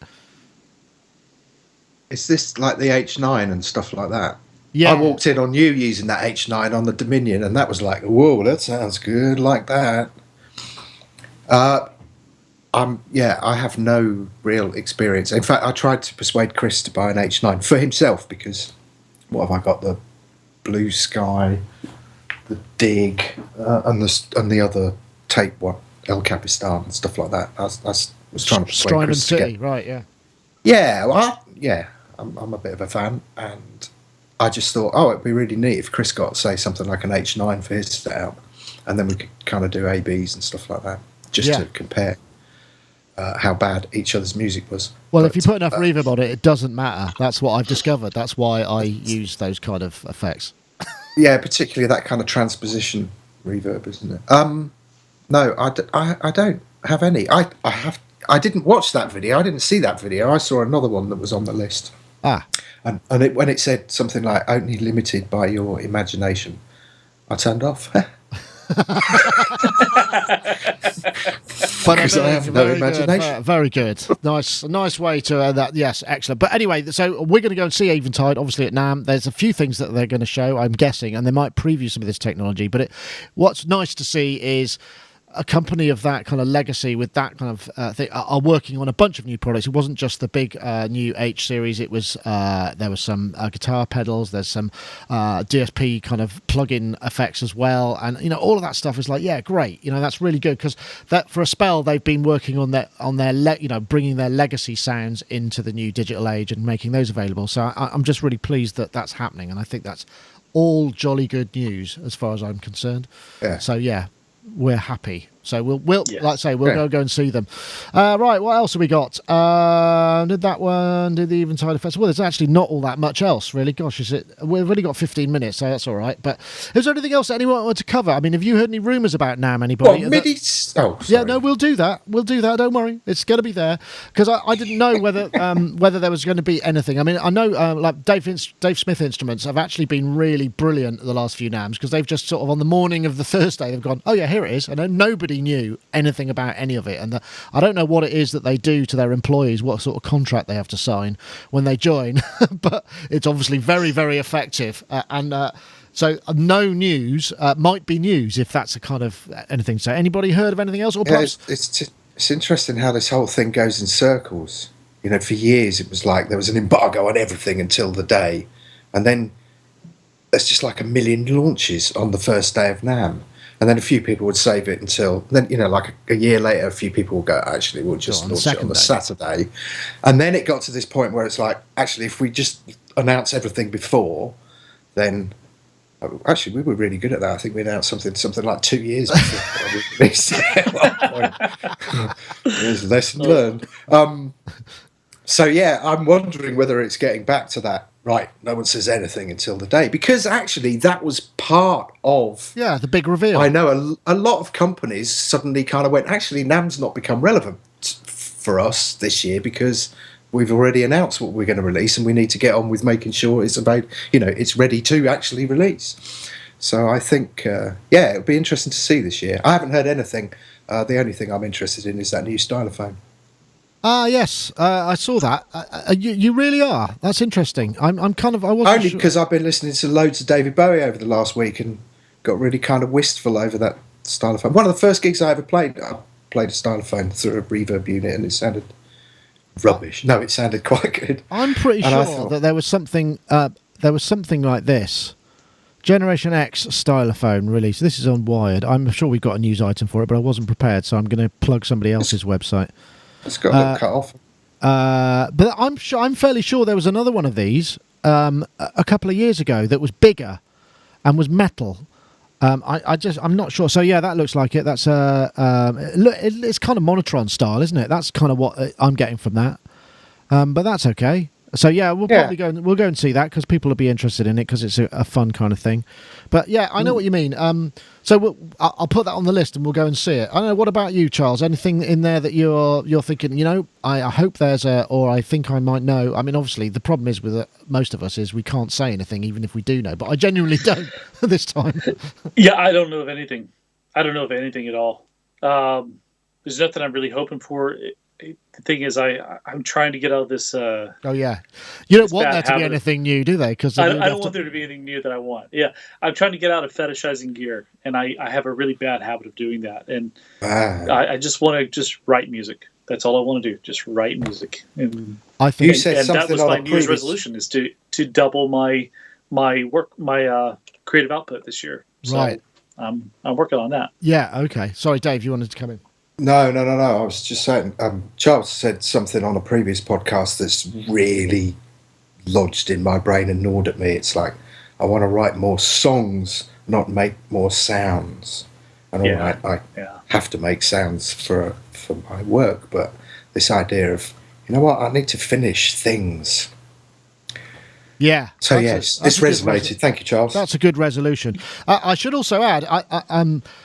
Is this like the H9 and stuff like that? Yeah. I walked in on you using that H9 on the Dominion, and that was like, whoa, that sounds good, like that. I have no real experience. In fact, I tried to persuade Chris to buy an H9 for himself because what have I got? The Blue Sky, the Dig, and the other tape one, El Capistan and stuff like that. I was trying to persuade Chris to get, right? Yeah. Yeah, well, I'm a bit of a fan, and I just thought, it'd be really neat if Chris got, say, something like an H9 for his setup, and then we could kind of do ABs and stuff like that, just to compare how bad each other's music was. Well, if you put enough reverb on it, it doesn't matter. That's what I've discovered. That's why I use those kind of effects. Yeah, particularly that kind of transposition reverb, isn't it? No, I don't have any. I didn't watch that video. I didn't see that video. I saw another one that was on the list. And when it said something like "only limited by your imagination," I turned off. But Because I have no imagination. Very good. Nice way to that. Yes, excellent. But anyway, so we're going to go and see Eventide, obviously, at NAMM. There's a few things that they're going to show, I'm guessing, and they might preview some of this technology. But what's nice to see is a company of that kind of legacy with that kind of thing are working on a bunch of new products. It wasn't just the big new H series. It was there was some guitar pedals. There's some DSP kind of plug-in effects as well, and all of that stuff is like, yeah, great. That's really good, because that for a spell they've been working on their bringing their legacy sounds into the new digital age and making those available. So I'm just really pleased that that's happening, and I think that's all jolly good news as far as I'm concerned. Yeah. So yeah. We're happy, so we'll like I say, we'll go and see them. Right, what else have we got? Did that one? Did the Eventide Festival? Well, there's actually not all that much else, really. Gosh, we've only got 15 minutes, so that's all right. But is there anything else that anyone wanted to cover? I mean, have you heard any rumours about NAMM? Anybody? Well, MIDI. Yeah, no, we'll do that. Don't worry, it's going to be there, because I didn't know whether there was going to be anything. I mean, I know like Dave Smith Instruments have actually been really brilliant the last few NAMMs, because they've just sort of on the morning of the Thursday they've gone, oh yeah, here it is, and then nobody knew anything about any of it, and I don't know what it is that they do to their employees, what sort of contract they have to sign when they join, but it's obviously very, very effective, so no news might be news, if that's a kind of anything. So anybody heard of anything else? Or perhaps it's interesting how this whole thing goes in circles. For years it was like there was an embargo on everything until the day, and then there's just like a million launches on the first day of NAMM. And then a few people would save it until then, like a year later, a few people would go, actually, we'll just launch it on the Saturday. And then it got to this point where it's like, actually, if we just announce everything before, then actually, we were really good at that. I think we announced something like 2 years before we released it at one point. There's a lesson learned. So, yeah, I'm wondering whether it's getting back to that. Right, no one says anything until the day, because actually that was part of the big reveal. I know a lot of companies suddenly kind of went, actually NAMM's not become relevant for us this year because we've already announced what we're going to release, and we need to get on with making sure it's about it's ready to actually release. So I think it'll be interesting to see this year. I haven't heard anything. The only thing I'm interested in is that new stylophone. Yes, I saw that. You really are. That's interesting. I'm kind of. I wasn't only because I've been listening to loads of David Bowie over the last week and got really kind of wistful over that stylophone. One of the first gigs I ever played, I played a stylophone through a reverb unit, and it sounded rubbish. No, it sounded quite good. I'm pretty sure that there was something. There was something like this. Generation X stylophone release. This is on Wired. I'm sure we got a news item for it, but I wasn't prepared, so I'm going to plug somebody else's website. It's got a little cut off. But I'm fairly sure there was another one of these a couple of years ago that was bigger and was metal. I'm not sure. So yeah, that looks like it. That's it's kind of monotron style, isn't it? That's kind of what I'm getting from that. But that's okay. So yeah, we'll probably go and see that, because people will be interested in it, because it's a fun kind of thing. But yeah, I know what you mean. So I'll put that on the list and we'll go and see it. I don't know. What about you, Charles? Anything in there that you're thinking? I hope there's or I think I might know. I mean, obviously the problem is with most of us is we can't say anything, even if we do know. But I genuinely don't this time. Yeah, I don't know of anything. I don't know of anything at all. There's nothing I'm really hoping for. The thing is, I'm trying to get out of this. Oh yeah, you don't want there to be anything new, do they? Because I don't want there to be anything new that I want. Yeah, I'm trying to get out of fetishizing gear, and I have a really bad habit of doing that. And I just want to just write music. That's all I want to do. Just write music. And I think you said something that was my New Year's resolution, is to double my creative output this year. So right. I'm working on that. Yeah. Okay. Sorry, Dave. You wanted to come in. No. I was just saying, Charles said something on a previous podcast that's really lodged in my brain and gnawed at me. It's like, I want to write more songs, not make more sounds. And all right, I have to make sounds for my work, but this idea of, I need to finish things. Yeah. So yes, this resonated. Thank you, Charles. That's a good resolution. I should also add,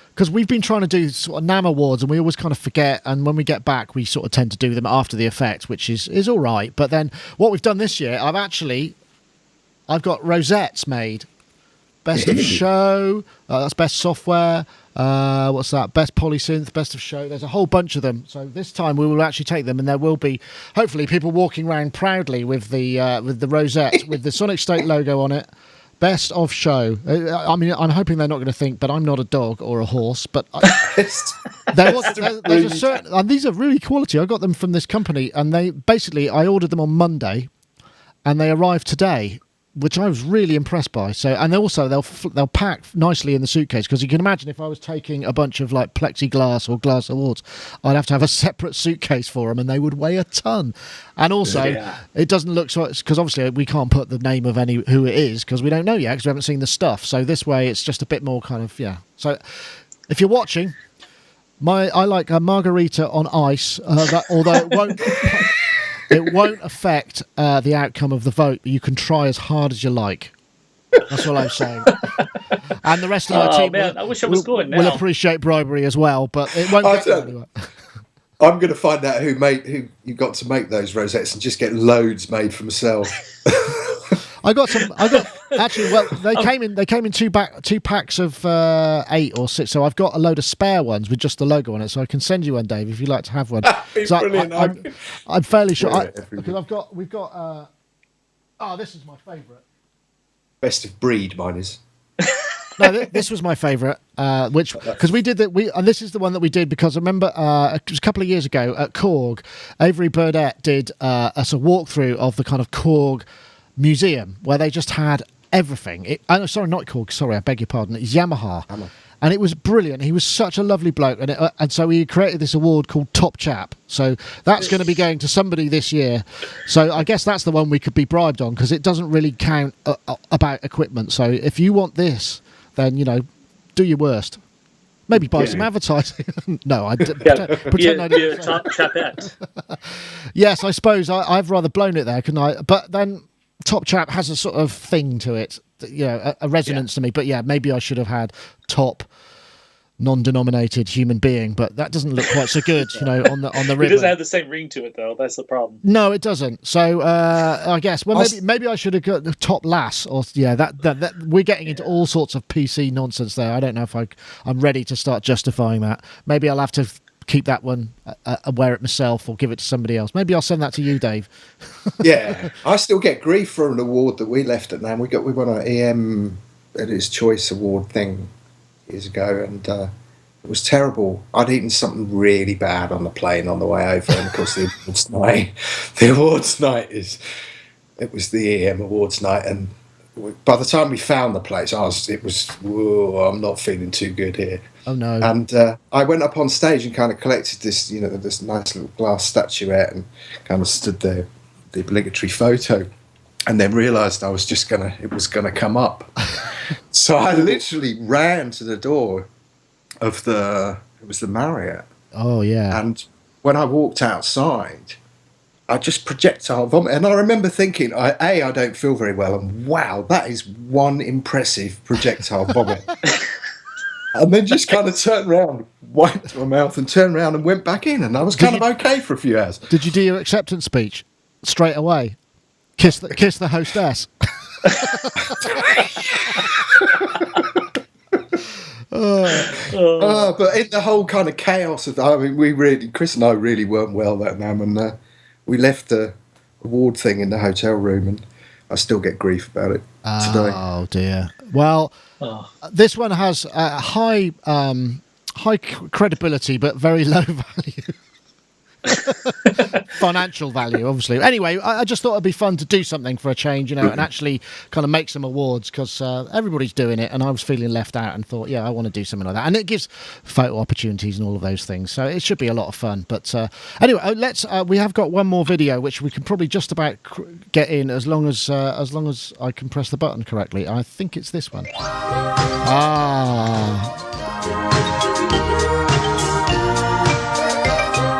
because we've been trying to do sort of NAMM Awards, and we always kind of forget, and when we get back, we sort of tend to do them after the effect, which is all right. But then what we've done this year, I've got rosettes made. Best of show, that's best software, what's that, best polysynth, best of show. There's a whole bunch of them. So this time we will actually take them, and there will be hopefully people walking around proudly with the rosette with the Sonicstate logo on it. Best of show. I mean, I'm hoping they're not going to think, but I'm not a dog or a horse. But there's a certain, and these are really quality. I got them from this company, and I ordered them on Monday, and they arrived today, which I was really impressed by. So, and also they'll pack nicely in the suitcase, because you can imagine if I was taking a bunch of like plexiglass or glass awards, I'd have to have a separate suitcase for them, and they would weigh a ton. And also, it doesn't look so, because obviously we can't put the name of who it is, because we don't know yet, because we haven't seen the stuff. So this way, it's just a bit more kind of So, if you're watching, I like a margarita on ice, although it won't. It won't affect the outcome of the vote, but you can try as hard as you like. That's all I'm saying. And the rest of my team I wish I was going now. will appreciate bribery as well, but it won't get anywhere. I'm going to find out who you got to make those rosettes and just get loads made for myself. Actually, well, they came in two packs of 8 or 6, so I've got a load of spare ones with just the logo on it, so I can send you one, Dave, if you'd like to have one. So I'm fairly sure, because we've got this is my favourite. Best of breed, mine is. No, this was my favourite, because we did that. And this is the one that we did because I remember it was a couple of years ago at Korg. Avery Burdett did a walkthrough of the kind of Korg museum, where they just had everything. Sorry, not Korg. Sorry, I beg your pardon. It's Yamaha. And it was brilliant. He was such a lovely bloke, and so he created this award called Top Chap. So that's going to be going to somebody this year. So I guess that's the one we could be bribed on, because it doesn't really count about equipment. So if you want this, then do your worst. Maybe buy some advertising. No, I pretend I didn't. Top Chapette. Yes, I suppose I've rather blown it there, couldn't I? But then Top Chap has a sort of thing to it, a resonance to me. But yeah, maybe I should have had top non-denominated human being, but that doesn't look quite so good, on the ribbon. It doesn't have the same ring to it, though. That's the problem. No, it doesn't. So I guess maybe I should have got the top lass, or that we're getting into all sorts of PC nonsense there. I don't know if I'm ready to start justifying that. Maybe I'll have to keep that one, wear it myself, or give it to somebody else. Maybe I'll send that to you, Dave. Yeah, I still get grief for an award that we left at NAMM. We won an EM Editor's Choice Award thing years ago, and it was terrible. I'd eaten something really bad on the plane on the way over, and of course the awards night it was the EM awards night, and by the time we found the place, I'm not feeling too good here. Oh no! And I went up on stage and kind of collected this, this nice little glass statuette, and kind of stood there, the obligatory photo, and then realised it was gonna come up. So I literally ran to the door of the Marriott. Oh yeah! And when I walked outside, I just projectile vomit, and I remember thinking, I don't feel very well, and wow, that is one impressive projectile vomit. And then just kind of turned around, wiped my mouth, and turned around and went back in, and I was kind of okay for a few hours. Did you do your acceptance speech straight away? Kiss the hostess. But in the whole kind of chaos of, Chris and I really weren't well that night, and we left the award thing in the hotel room, and I still get grief about it today. Oh dear. Well, this one has high credibility, but very low value. Financial value, obviously. Anyway, I just thought it'd be fun to do something for a change, and actually kind of make some awards, because everybody's doing it, and I was feeling left out, and thought, I want to do something like that, and it gives photo opportunities and all of those things, so it should be a lot of fun. But anyway, we have got one more video which we can probably just about get in, as long as I can press the button correctly. I think it's this one.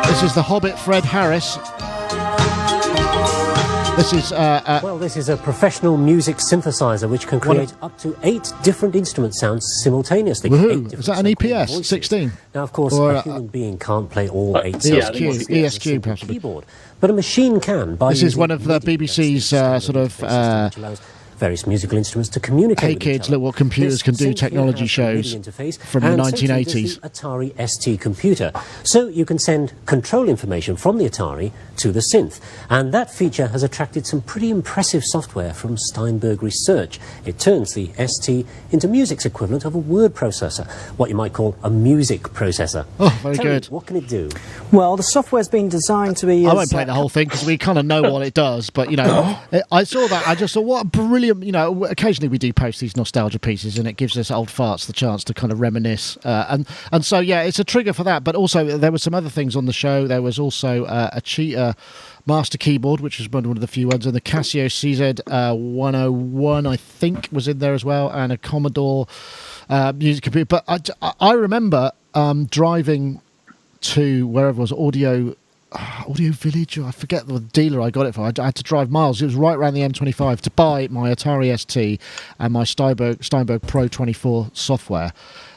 This is the Hobbit Fred Harris. This is Well, this is a professional music synthesizer which can create up to 8 different instrument sounds simultaneously. Woohoo! Is that an EPS 16? Now, of course, Or, a human being can't play all 8 ESQ, sounds ESQ possibly. keyboard, but a machine can. By This is one of the BBC's sort of various musical instruments to communicate Hey with Kids, each other. Look What Computers This Can Do same thing technology has a shows MIDI interface, from the and so too 1980s. does the Atari ST computer. So you can send control information from the Atari to the synth. And that feature has attracted some pretty impressive software from Steinberg Research. It turns the ST into music's equivalent of a word processor, what you might call a music processor. Oh, very Tell me, good. what can it do? Well, the software's been designed to be... I won't play the whole thing because we kind of know what it does, but, you know, I saw that, I just thought, what a brilliant, you know, occasionally we do post these nostalgia pieces and it gives us old farts the chance to kind of reminisce. And so, yeah, it's a trigger for that, but also there were some other things on the show. There was also a Cheetah Master Keyboard, which was one of the few ones, and the Casio CZ101, I think, was in there as well, and a Commodore music computer. But I remember driving to wherever it was, Audio Village, or I forget the dealer I got it for. I had to drive miles. It was right around the M25 to buy my Atari ST and my Steinberg Pro 24 software.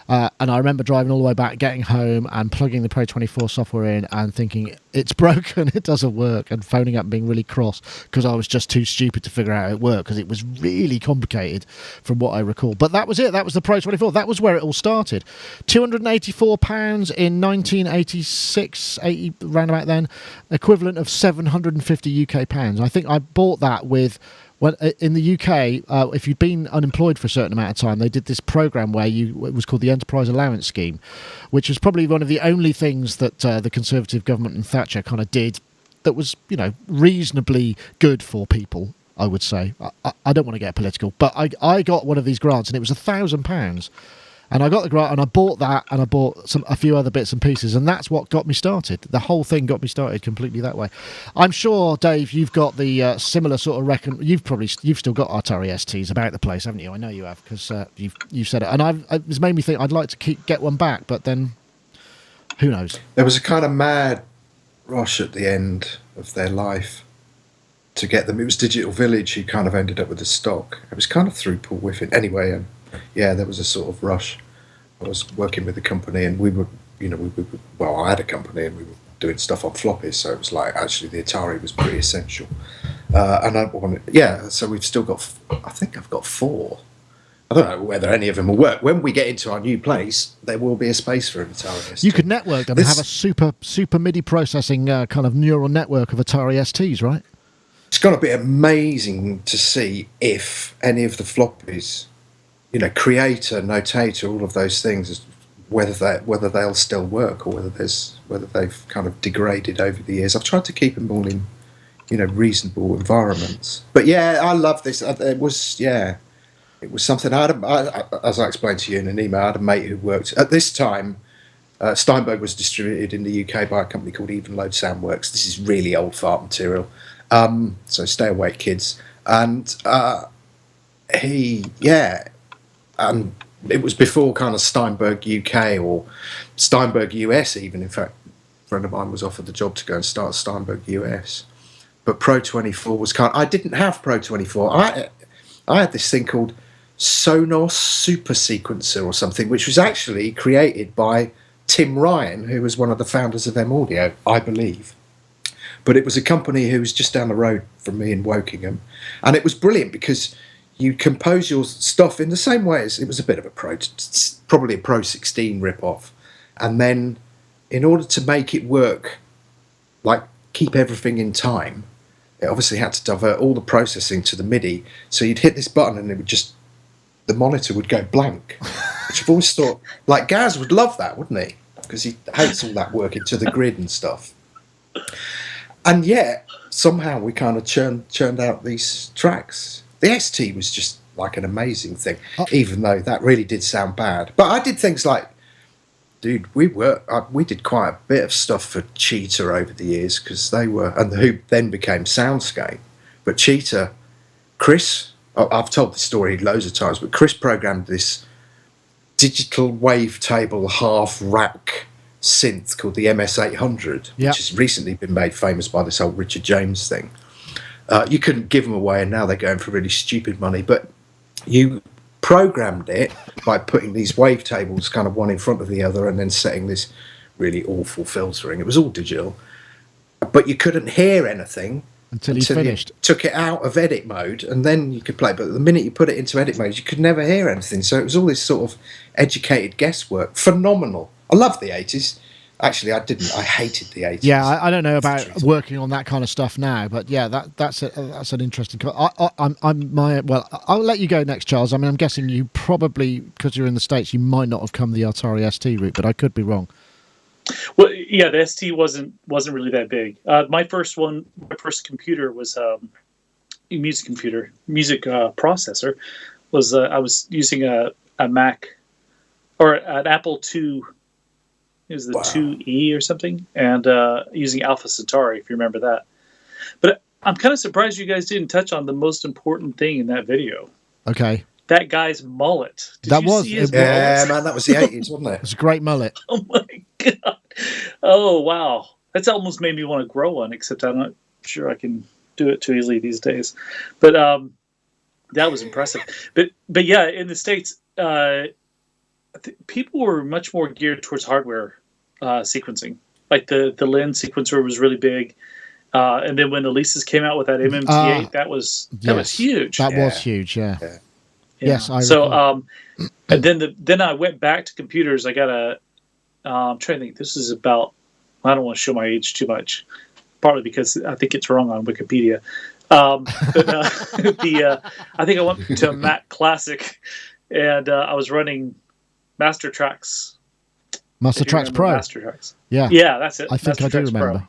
And I remember driving all the way back, getting home and plugging the Pro 24 software in and thinking, it's broken, it doesn't work, and phoning up and being really cross because I was just too stupid to figure out how it worked because it was really complicated from what I recall. But that was it. That was the Pro 24. That was where it all started. £284 in 1986, 80, round about then, equivalent of 750 UK pounds. I think I bought that with... Well, in the UK, if you'd been unemployed for a certain amount of time, they did this program where it was called the Enterprise Allowance Scheme, which was probably one of the only things that the Conservative government and Thatcher kind of did that was, you know, reasonably good for people, I would say. I don't want to get political, but I got one of these grants and it was £1,000. And I got the grant and I bought that and I bought a few other bits and pieces, and that's what got me started. The whole thing got me started completely that way. I'm sure, Dave, you've got the similar sort of you've still got Atari STs about the place, haven't you? I know you have because you've said it, and it's made me think I'd like to get one back, but then who knows? There was a kind of mad rush at the end of their life to get them. It was Digital Village who kind of ended up with the stock. It was kind of through Paul Whiffen. Anyway, yeah, there was a sort of rush. I was working with a company and we were, well, I had a company and we were doing stuff on floppies, so it was like, actually the Atari was pretty essential. And I wanted, so we've still got, I think I've got 4. I don't know whether any of them will work. When we get into our new place, there will be a space for an Atari ST. You could network them and have a super MIDI processing kind of neural network of Atari STs, right? It's going to be amazing to see if any of the floppies, Creator, Notator, all of those things, whether they'll still work or whether they've kind of degraded over the years. I've tried to keep them all in, reasonable environments. But yeah, I love this. It was something. As I explained to you in an email, I had a mate who worked at this time. Steinberg was distributed in the UK by a company called Evenload Soundworks. This is really old fart material. So stay awake, kids. And and it was before kind of Steinberg UK or Steinberg US even. In fact, a friend of mine was offered the job to go and start Steinberg US. But Pro 24 was I didn't have Pro 24. I had this thing called Sonos Super Sequencer or something, which was actually created by Tim Ryan, who was one of the founders of M Audio, I believe. But it was a company who was just down the road from me in Wokingham. And it was brilliant because you compose your stuff in the same way as it was a bit of probably a Pro 16 rip-off. And then in order to make it work, like keep everything in time, it obviously had to divert all the processing to the MIDI. So you'd hit this button and it would the monitor would go blank. Which I've always thought, like Gaz would love that, wouldn't he? Because he hates all that work into the grid and stuff. And yet, somehow we kind of churned out these tracks. The ST was just like an amazing thing, even though that really did sound bad. But I did things like, dude, we did quite a bit of stuff for Cheetah over the years because they were, and who then became Soundscape. But Cheetah, Chris, I've told this story loads of times, but Chris programmed this digital wavetable half rack synth called the MS-800, which has recently been made famous by this old Richard James thing. You couldn't give them away, and now they're going for really stupid money. But you programmed it by putting these wavetables kind of one in front of the other and then setting this really awful filtering. It was all digital. But you couldn't hear anything until you finished. Took it out of edit mode, and then you could play. But the minute you put it into edit mode, you could never hear anything. So it was all this sort of educated guesswork. Phenomenal. I love the 80s. Actually, I didn't. I hated the 80s. Yeah, I don't know about working on that kind of stuff now, but yeah, that's an interesting. I'll let you go next, Charles. I mean, I'm guessing you probably, because you're in the States, you might not have come the Atari ST route, but I could be wrong. Well, yeah, the ST wasn't really that big. My first computer was a music processor. I was using a Mac or an Apple II. It was the 2E or something, and using Alpha Centauri, if you remember that. But I'm kind of surprised you guys didn't touch on the most important thing in that video. Okay. That guy's mullet. Man, that was the 80s, wasn't it? It was a great mullet. Oh my God. Oh, wow. That's almost made me want to grow one, except I'm not sure I can do it too easily these days. But that was impressive. But yeah, in the States, people were much more geared towards hardware sequencing. Like the lens sequencer was really big. And then when the Elisa's came out with that MMT8, that was huge. That was huge, yeah. Yes, I recall. And then I went back to computers. I got I'm trying to think. This is about. I don't want to show my age too much, partly because I think it's wrong on Wikipedia. I think I went to a Mac Classic, and I was running Master Tracks Pro. Master Tracks. Yeah, that's it. I think I do remember.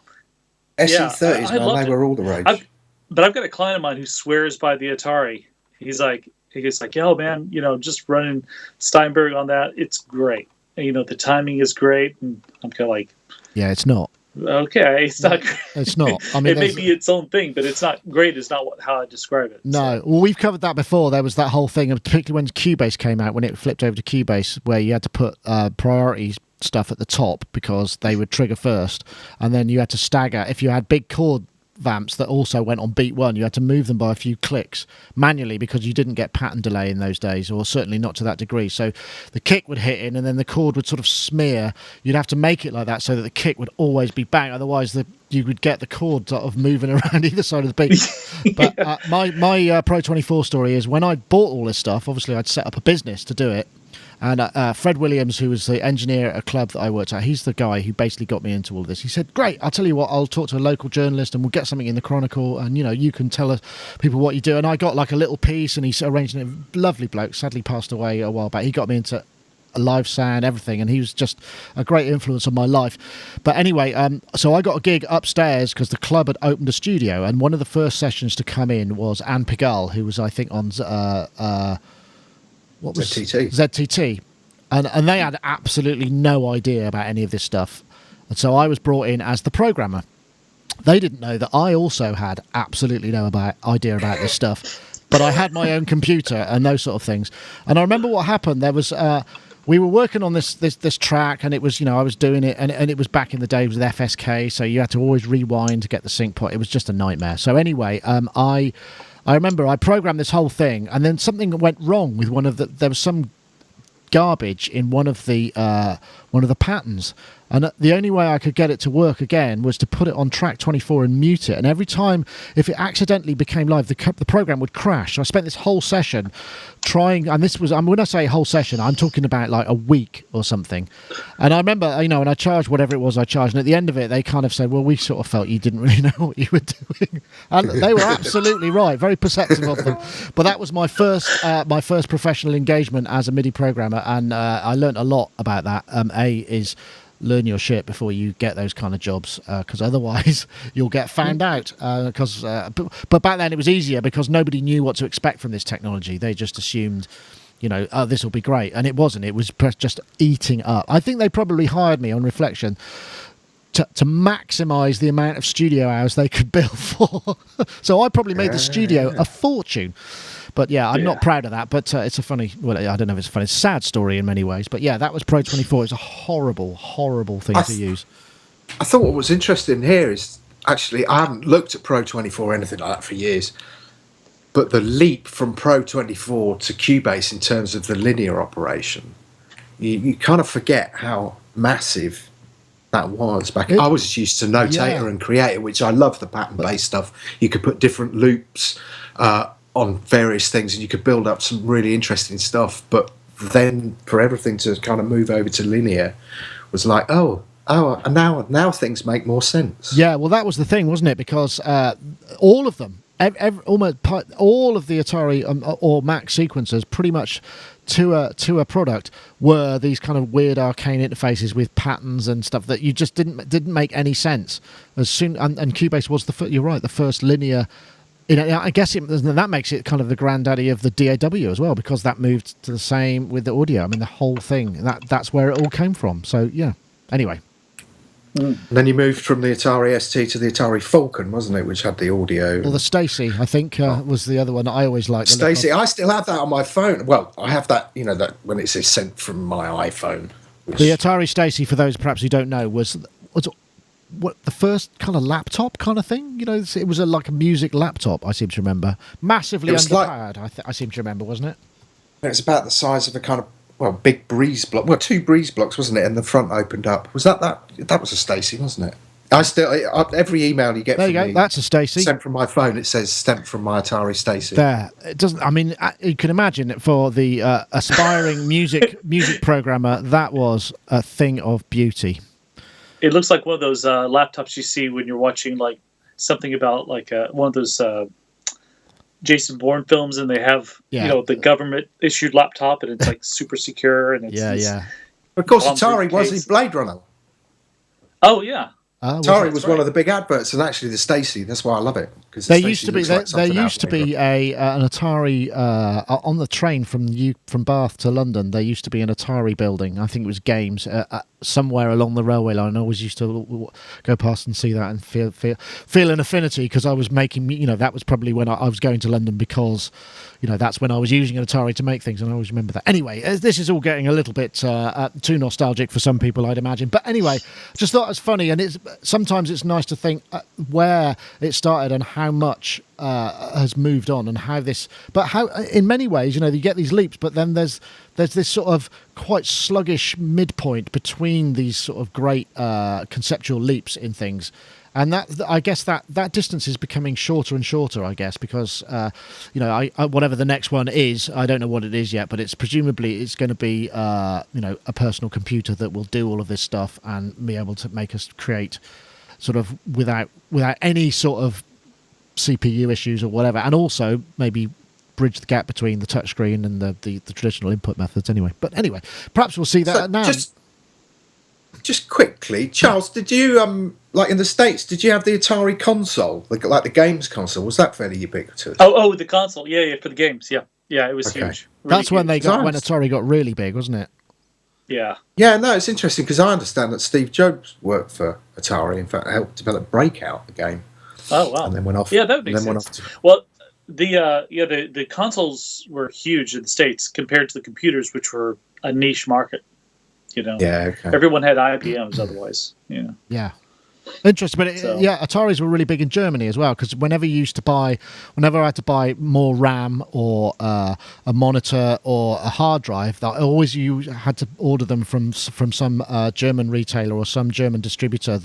SE30s, man, they were all the rage. But I've got a client of mine who swears by the Atari. He's like, yo, man, just running Steinberg on that, it's great. And, the timing is great, and I'm kind of like, yeah, it's not. Okay, it's not great. It's not. I mean, it may be its own thing, but it's not great. It's not how I describe it. No. Well, we've covered that before. There was that whole thing, particularly when Cubase came out, when it flipped over to Cubase, where you had to put priority stuff at the top because they would trigger first, and then you had to stagger. If you had big chord vamps that also went on beat one, you had to move them by a few clicks manually because you didn't get pattern delay in those days, or certainly not to that degree. So the kick would hit in and then the chord would sort of smear. You'd have to make it like that so that the kick would always be bang, otherwise you would get the chord sort of moving around either side of the beat. But my Pro 24 story is when I bought all this stuff, obviously I'd set up a business to do it. And Fred Williams, who was the engineer at a club that I worked at, he's the guy who basically got me into all this. He said, great, I'll tell you what, I'll talk to a local journalist and we'll get something in the Chronicle and, you can tell people what you do. And I got like a little piece and he's arranged it. Lovely bloke, sadly passed away a while back. He got me into live sound, everything, and he was just a great influence on my life. But anyway, so I got a gig upstairs because the club had opened a studio, and one of the first sessions to come in was Anne Pigalle, who was, I think, on... what was ZTT, and they had absolutely no idea about any of this stuff, and so I was brought in as the programmer. They didn't know that I also had absolutely no idea about this stuff, but I had my own computer and those sort of things. And I remember what happened. There was we were working on this track, and it was I was doing it, and it was back in the day with FSK, so you had to always rewind to get the sync point. It was just a nightmare. So anyway, I remember I programmed this whole thing, and then something went wrong with there was some garbage in one of the patterns, and the only way I could get it to work again was to put it on track 24 and mute it. And every time, if it accidentally became live, the program would crash. So I spent this whole session trying, and this was, when I say whole session, I'm talking about like a week or something. And I remember, and I charged whatever it was I charged, and at the end of it, they kind of said, well, we sort of felt you didn't really know what you were doing. And they were absolutely right, very perceptive of them. But that was my first professional engagement as a MIDI programmer, and I learned a lot about that. Is learn your shit before you get those kind of jobs, because otherwise you'll get found out. But back then it was easier because nobody knew what to expect from this technology. They just assumed, this will be great, and it wasn't. It was just eating up. I think they probably hired me on reflection to maximise the amount of studio hours they could bill for. So I probably made the studio a fortune. But yeah, I'm not proud of that. But it's a funny, I don't know if it's a funny, it's a sad story in many ways. But yeah, that was Pro 24. It's a horrible, horrible thing to use. I thought what was interesting here is actually, I haven't looked at Pro 24 or anything like that for years. But the leap from Pro 24 to Cubase in terms of the linear operation, you kind of forget how massive that was back. I was just used to Notator and Creator, which I love the pattern-based stuff. You could put different loops on various things, and you could build up some really interesting stuff. But then for everything to kind of move over to linear was like, and now things make more sense. Yeah, well, that was the thing, wasn't it? Because all of them, almost all of the Atari or Mac sequencers, pretty much to a product, were these kind of weird arcane interfaces with patterns and stuff that you just didn't make any sense. As soon and Cubase was you're right, the first linear. I guess that makes it kind of the granddaddy of the DAW as well, because that moved to the same with the audio. I mean, the whole thing, that's where it all came from. So yeah. Anyway. And then you moved from the Atari ST to the Atari Falcon, wasn't it, which had the audio? Well, the Stacy, I think, was the other one that I always liked. Stacy, I still have that on my phone. Well, I have that, that when it says sent from my iPhone. The Atari Stacy, for those perhaps who don't know, was what the first kind of laptop kind of thing. It was like a music laptop. I seem to remember, massively underpowered. I seem to remember, wasn't it? It was about the size of a kind of big breeze block. Well, 2 breeze blocks, wasn't it? And the front opened up. Was that was a Stacy, wasn't it? Every email you get there, from you go. me, That's a Stacy sent from my phone. It says sent from my Atari Stacy. There, it doesn't. I mean, you can imagine for the aspiring music programmer, that was a thing of beauty. It looks like one of those laptops you see when you're watching like something about like one of those Jason Bourne films, and they have the government issued laptop, and it's like super secure, and it's Of course, Atari was in Blade Runner. Oh yeah. Atari was one of the big adverts, and actually the Stacy. That's why I love it. Because there used to be an Atari on the train from Bath to London. There used to be an Atari building. I think it was Games somewhere along the railway line. I always used to go past and see that and feel an affinity, because I was making. That was probably when I was going to London, because that's when I was using an Atari to make things, and I always remember that. Anyway, this is all getting a little bit too nostalgic for some people, I'd imagine. But anyway, just thought it was funny, and sometimes it's nice to think where it started and how much has moved on, and how in many ways, you get these leaps, but then there's this sort of quite sluggish midpoint between these sort of great conceptual leaps in things. And I guess that distance is becoming shorter and shorter, I guess, because, whatever the next one is, I don't know what it is yet, but it's presumably going to be, a personal computer that will do all of this stuff and be able to make us create sort of without any sort of CPU issues or whatever, and also maybe bridge the gap between the touchscreen and the traditional input methods anyway. But anyway, perhaps we'll see that now. Just quickly, Charles, did you like in the States? Did you have the Atari console, like the games console? Was that fairly ubiquitous? Oh, the console, yeah, for the games, yeah, it was huge. Really That's when when Atari got really big, wasn't it? Yeah. Yeah, no, it's interesting because I understand that Steve Jobs worked for Atari. In fact, helped develop Breakout, the game. Oh wow! And then went off. Yeah, that makes sense. Well, the consoles were huge in the States compared to the computers, which were a niche market. Yeah, okay. Everyone had IBMs otherwise. Yeah. Interesting, but Ataris were really big in Germany as well, because whenever I had to buy more RAM or a monitor or a hard drive, you had to order them from some German retailer or some German distributor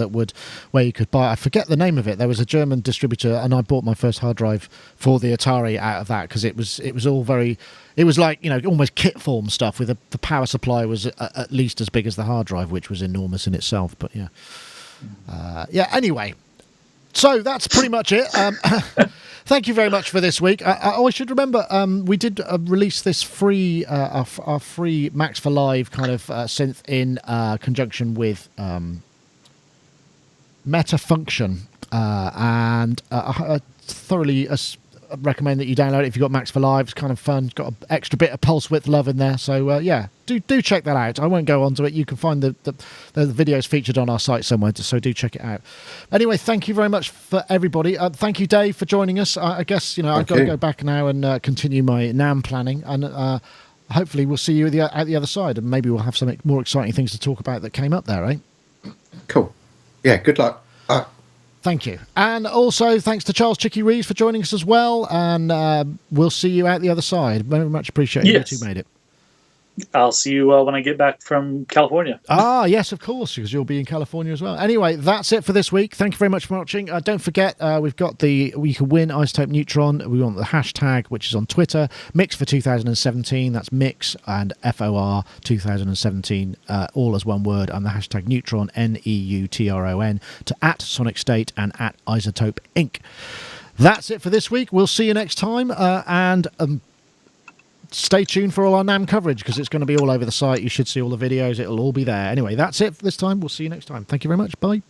where you could buy. I forget the name of it. There was a German distributor, and I bought my first hard drive for the Atari out of that, because it was all very. It was like almost kit form stuff with the power supply was at least as big as the hard drive, which was enormous in itself. But yeah. Anyway, so that's pretty much it. Thank you very much for this week. I should remember we did release this free our free Max for Live kind of synth in conjunction with Meta Function, and I thoroughly recommend that you download it if you've got Max for Live. It's kind of fun. Got an extra bit of pulse width love in there. So do check that out. I won't go on to it. You can find the videos featured on our site somewhere, so do check it out. Anyway, thank you very much for everybody. Thank you, Dave, for joining us. I guess I've got to go back now and continue my NAMM planning, and hopefully we'll see you at the other side, and maybe we'll have some more exciting things to talk about that came up there, right? Cool. Yeah, good luck. Thank you. And also thanks to Charles Chicky Reeves for joining us as well. And we'll see you out the other side. Very much appreciate you two made it. I'll see you when I get back from California. Ah, yes, of course, because you'll be in California as well. Anyway, that's it for this week. Thank you very much for watching. Don't forget, we've got you can win Isotope Neutron. We want the hashtag, which is on Twitter, Mix for 2017. That's Mix and FOR 2017, all as one word, and the hashtag Neutron, NEUTRON, to @Sonicstate and @Isotope Inc. That's it for this week. We'll see you next time. Stay tuned for all our NAMM coverage, because it's going to be all over the site. You should see all the videos. It'll all be there. Anyway, that's it for this time. We'll see you next time. Thank you very much. Bye.